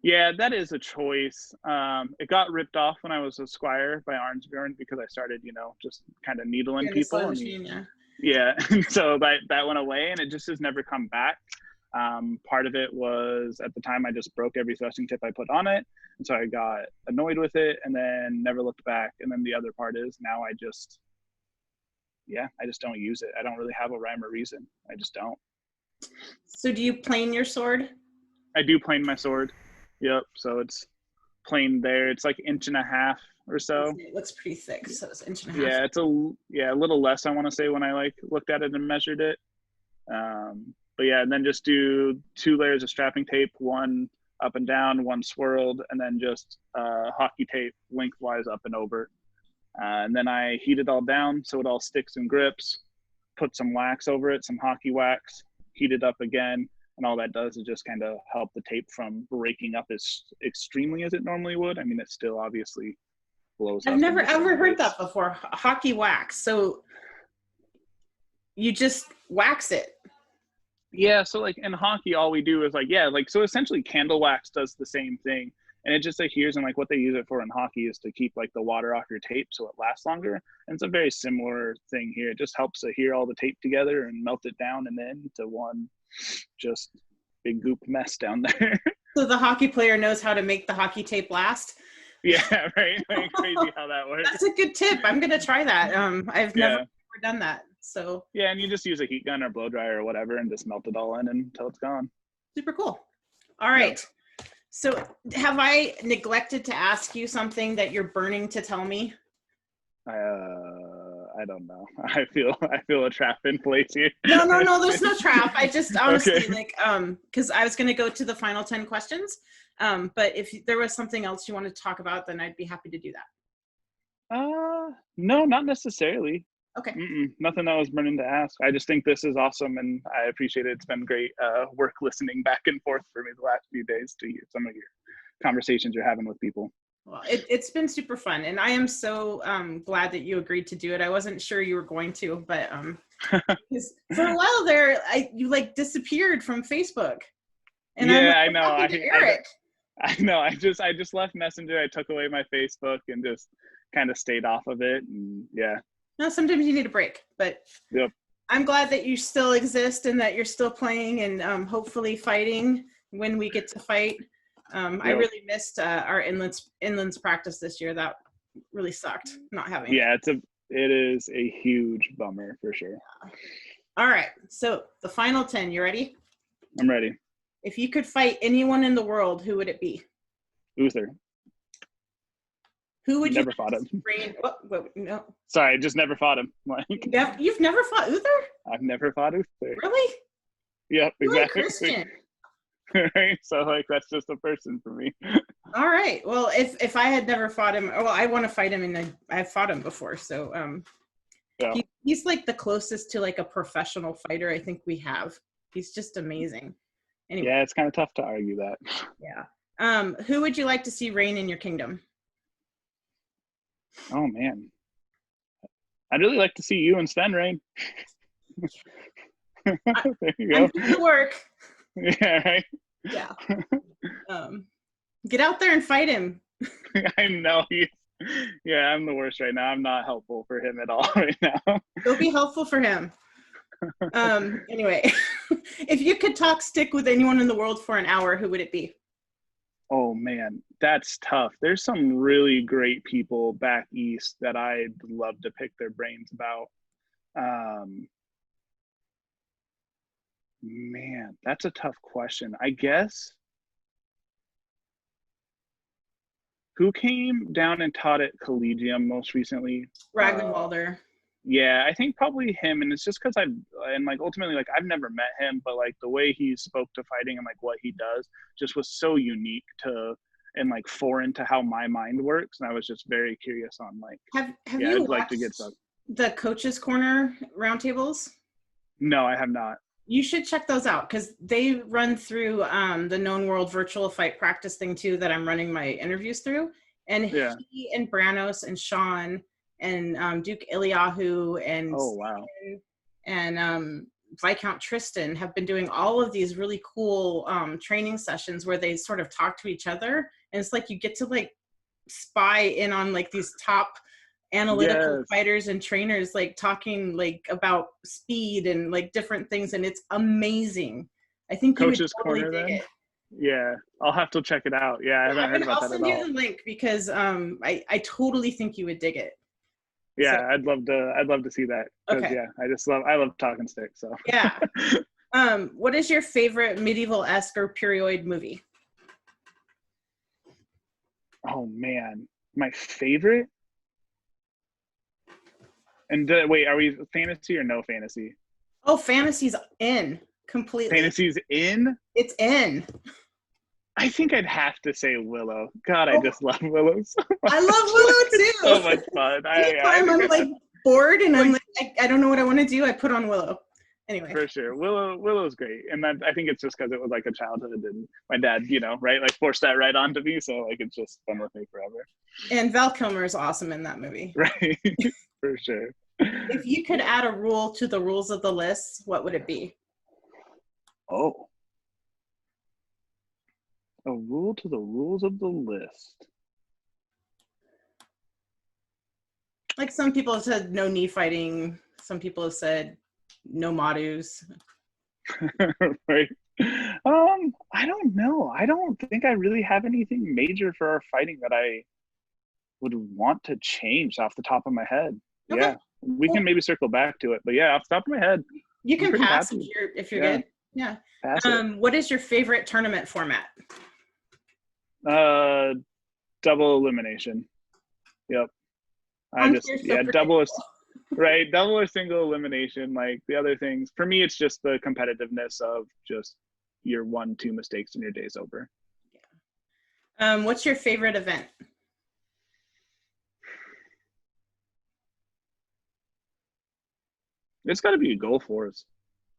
Yeah, that is a choice. It got ripped off when I was a Squire by Arnsbjorn because I started, just kind of needling in the people. sewing And machine, yeah. yeah, so that went away, and it just has never come back. Part of it was at the time I just broke every thrusting tip I put on it, and so I got annoyed with it, and then never looked back. And then the other part is now I just don't use it. I don't really have a rhyme or reason. I just don't. So do you plane your sword? I do plane my sword. Yep. So it's planed there. It's like 1.5 inches or so. It looks pretty thick, so it's 1.5 inches. Yeah, it's a little less, I want to say, when I like looked at it and measured it. But yeah, and then just do 2 layers of strapping tape, one up and down, one swirled, and then just hockey tape lengthwise up and over. And then I heat it all down so it all sticks and grips, put some wax over it, some hockey wax, heat it up again. And all that does is just kind of help the tape from breaking up as extremely as it normally would. I mean, it still obviously blows up. I've never ever heard that before. Hockey wax. So you just wax it. Yeah, so like in hockey, all we do is so essentially candle wax does the same thing. And it just adheres, and like what they use it for in hockey is to keep like the water off your tape so it lasts longer. And it's a very similar thing here. It just helps adhere all the tape together and melt it down and then to one just big goop mess down there. So the hockey player knows how to make the hockey tape last. Yeah, right. Like, crazy how that works. That's a good tip. I'm gonna try that. I've never done that. So yeah, and you just use a heat gun or blow dryer or whatever and just melt it all in until it's gone. super cool. All right. Yep. So have I neglected to ask you something that you're burning to tell me? I don't know. I feel a trap in place here. No, there's no trap. I just honestly okay. Because I was gonna go to the final 10 questions. But if there was something else you wanted to talk about, then I'd be happy to do that. No, not necessarily. Okay. Nothing that I was burning to ask. I just think this is awesome, and I appreciate it. It's been great work listening back and forth for me the last few days to some of your conversations you're having with people. Well, it's been super fun, and I am so glad that you agreed to do it. I wasn't sure you were going to, but because for a while there, you like disappeared from Facebook. And yeah, I know. Eric. I know. I just left Messenger. I took away my Facebook and just kind of stayed off of it. And yeah. No, sometimes you need a break, but yep. I'm glad that you still exist and that you're still playing and hopefully fighting when we get to fight. Yep. I really missed our inlands practice this year. That really sucked not having. Yeah, it is a huge bummer for sure. Yeah. All right, so the final 10. You ready? I'm ready. If you could fight anyone in the world, who would it be? Uther. Who would never fought him? No. Sorry, I just never fought him. You've never fought Uther? I've never fought Uther. Really? Yep, exactly. Christian. Right? So that's just a person for me. All right. Well, if I had never fought him, I want to fight him, and I've fought him before. So he's like the closest to like a professional fighter I think we have. He's just amazing. Anyway. Yeah, it's kind of tough to argue that. Yeah. Who would you like to see reign in your kingdom? Oh man, I'd really like to see you and Sven reign. There you go. I'm doing the work. Yeah, right. Yeah. Get out there and fight him. I know. Yeah, I'm the worst right now. I'm not helpful for him at all right now. Go be helpful for him. Anyway, if you could talk stick with anyone in the world for an hour, who would it be? Oh man, that's tough. There's some really great people back east that I'd love to pick their brains about. Man, that's a tough question. I guess who came down and taught at Collegium most recently? Ragnwalder. Yeah, I think probably him. And it's just because ultimately, like, I've never met him, but like the way he spoke to fighting and like what he does just was so unique to and like foreign to how my mind works. And I was just very curious on like, have you I'd like to get watched stuff. the Coaches Corner roundtables? No, I have not. You should check those out because they run through the Known World virtual fight practice thing too that I'm running my interviews through. And Yeah. he and Branos and Sean and Duke Eliyahu and Oh, wow. and Viscount Tristan have been doing all of these really cool training sessions where they sort of talk to each other. And it's like you get to like spy in on like these top analytical fighters and trainers like talking like about speed and like different things, and it's amazing. I think Coach's you would totally Corner dig then? it. Yeah, I'll have to check it out. Yeah, I haven't heard about I'll that send at you all. the link because I totally think you would dig it. Yeah, So, I'd love to see that. Okay. Yeah, I love talking stick. So Yeah. What is your favorite medieval-esque or period movie? Oh man, my favorite. And wait, are we fantasy or no fantasy? Oh, fantasy's in completely. Fantasy's in? It's in. I think I'd have to say Willow. God, I just love Willow so much. I love Willow too. So much fun. Anytime I'm like bored and I'm like, I don't know what I want to do, I put on Willow. Anyway. For sure. Willow's great. And I think it's just because it was like a childhood and my dad, right, like forced that right onto me. So like it's just been with me forever. And Val Kilmer is awesome in that movie. Right. For sure. If you could add a rule to the rules of the list, what would it be? Oh. A rule to the rules of the list. Like some people have said no knee fighting. Some people have said no Madus. Right. I don't know. I don't think I really have anything major for our fighting that I would want to change off the top of my head. Okay. Yeah. We can maybe circle back to it. But yeah, off the top of my head. You can pass if you're good. Yeah. What is your favorite tournament format? Double elimination. Yep. Double or single elimination. Like the other things, for me, it's just the competitiveness of just your 1-2 mistakes and your day's over. Yeah. What's your favorite event? It's got to be Goal Force.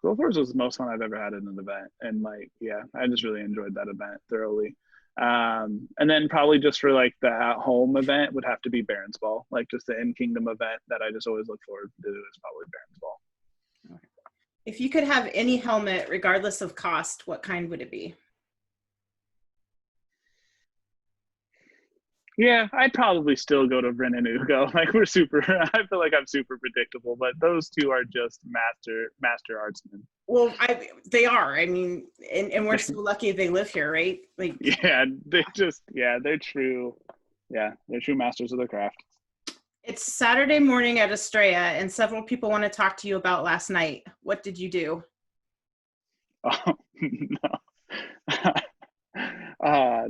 Goal Force was the most fun I've ever had in an event, and like, yeah, I just really enjoyed that event thoroughly. And then probably just for like the at-home event would have to be Baron's Ball, like just the in-kingdom event that I just always look forward to is probably Baron's Ball. If you could have any helmet, regardless of cost, what kind would it be? Yeah, I'd probably still go to Vren and Ugo. Like I feel like I'm super predictable, but those two are just master artsmen. Well, they are. I mean, and we're so lucky they live here, right? Like, yeah, they're true. Yeah, they're true masters of their craft. It's Saturday morning at Estrella, and several people want to talk to you about last night. What did you do? Oh, no.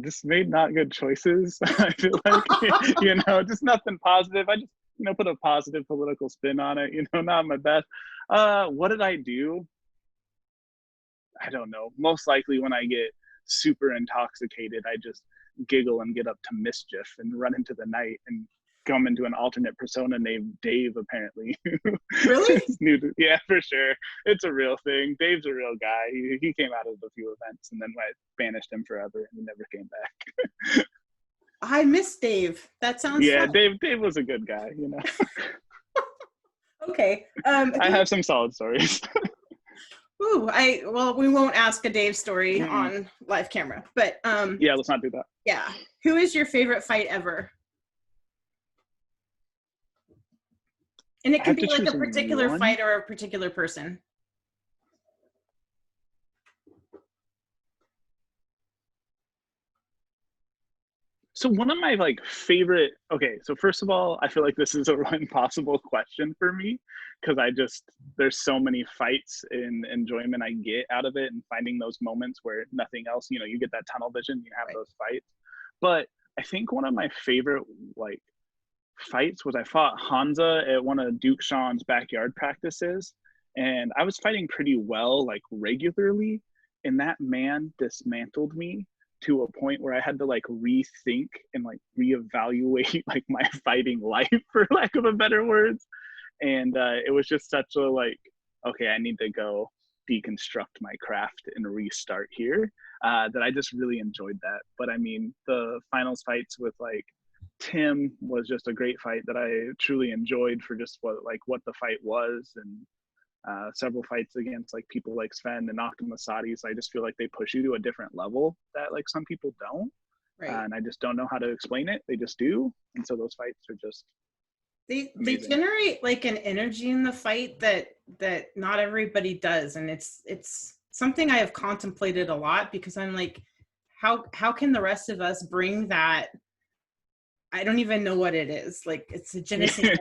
Just made not good choices. I feel like, just nothing positive. I just, put a positive political spin on it, not my best. What did I do? I don't know. Most likely when I get super intoxicated, I just giggle and get up to mischief and run into the night and come into an alternate persona named Dave, apparently. Really? Yeah, for sure. It's a real thing. Dave's a real guy. He came out of a few events and then I banished him forever and he never came back. I miss Dave. That sounds fun. Dave was a good guy, Okay. I have some solid stories. Ooh, we won't ask a Dave story on live camera, but yeah, let's not do that. Yeah. Who is your favorite fight ever? And it can be like a particular fight or a particular person. So one of my favorite, okay, so first of all, I feel like this is an impossible question for me because there's so many fights and enjoyment I get out of it and finding those moments where nothing else, you get that tunnel vision, you have those fights. But I think one of my favorite like fights was I fought Hansa at one of Duke Sean's backyard practices, and I was fighting pretty well, like regularly, and that man dismantled me to a point where I had to like rethink and like reevaluate like my fighting life, for lack of a better words. And it was just such a like, okay, I need to go deconstruct my craft and restart here. That I just really enjoyed that. But I mean, the finals fights with like Tim was just a great fight that I truly enjoyed for just what the fight was, and several fights against like people like Sven and Masadi. So I just feel like they push you to a different level that like some people don't, Right. and I just don't know how to explain it. They just do, and so those fights are just they generate like an energy in the fight that not everybody does, and it's something I have contemplated a lot, because I'm like, how can the rest of us bring that? I don't even know what it is. Like, it's a Genesis.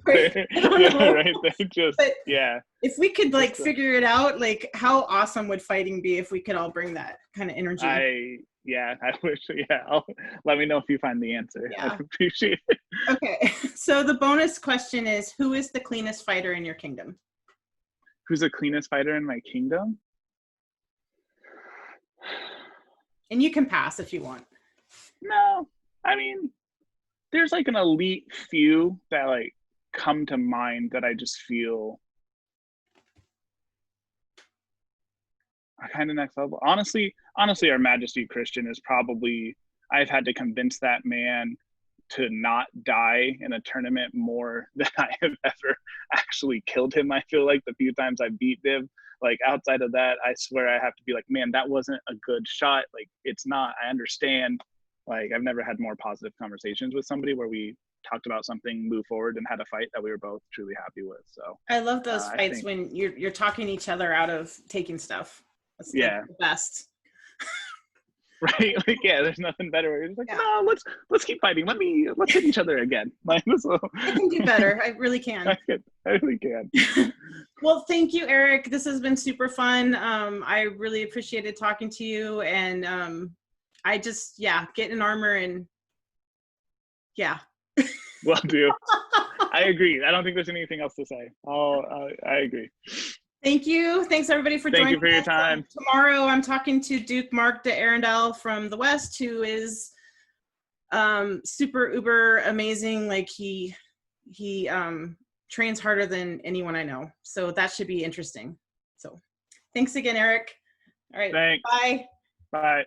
Right? I don't know. Right. They just, but yeah. If we could like figure it out, like how awesome would fighting be if we could all bring that kind of energy? I wish. Yeah, let me know if you find the answer. Yeah. I'd appreciate it. Okay, so the bonus question is, who is the cleanest fighter in your kingdom? Who's the cleanest fighter in my kingdom? And you can pass if you want. No, I mean, there's like an elite few that like come to mind that I just feel are kind of next level. Honestly, Our Majesty Christian is probably, I've had to convince that man to not die in a tournament more than I have ever actually killed him. I feel like the few times I beat him, like outside of that, I swear I have to be like, man, that wasn't a good shot. Like, it's not, I understand. Like, I've never had more positive conversations with somebody where we talked about something, move forward, and had a fight that we were both truly happy with. So I love those fights when you're talking each other out of taking stuff. That's like the best. Right? Like, yeah, there's nothing better. Where you're just like, no, let's keep fighting. Let's hit each other again. Like, so, I can do better. I really can. I really can. Well, thank you, Eric. This has been super fun. I really appreciated talking to you, and I just, get in armor and Will do. I agree. I don't think there's anything else to say. I agree. Thank you. Thanks everybody for joining. Thank you for your time. Tomorrow I'm talking to Duke Mark de Arendelle from the West, who is super uber amazing. Like he trains harder than anyone I know. So that should be interesting. So thanks again, Eric. All right. Thanks. Bye. Bye.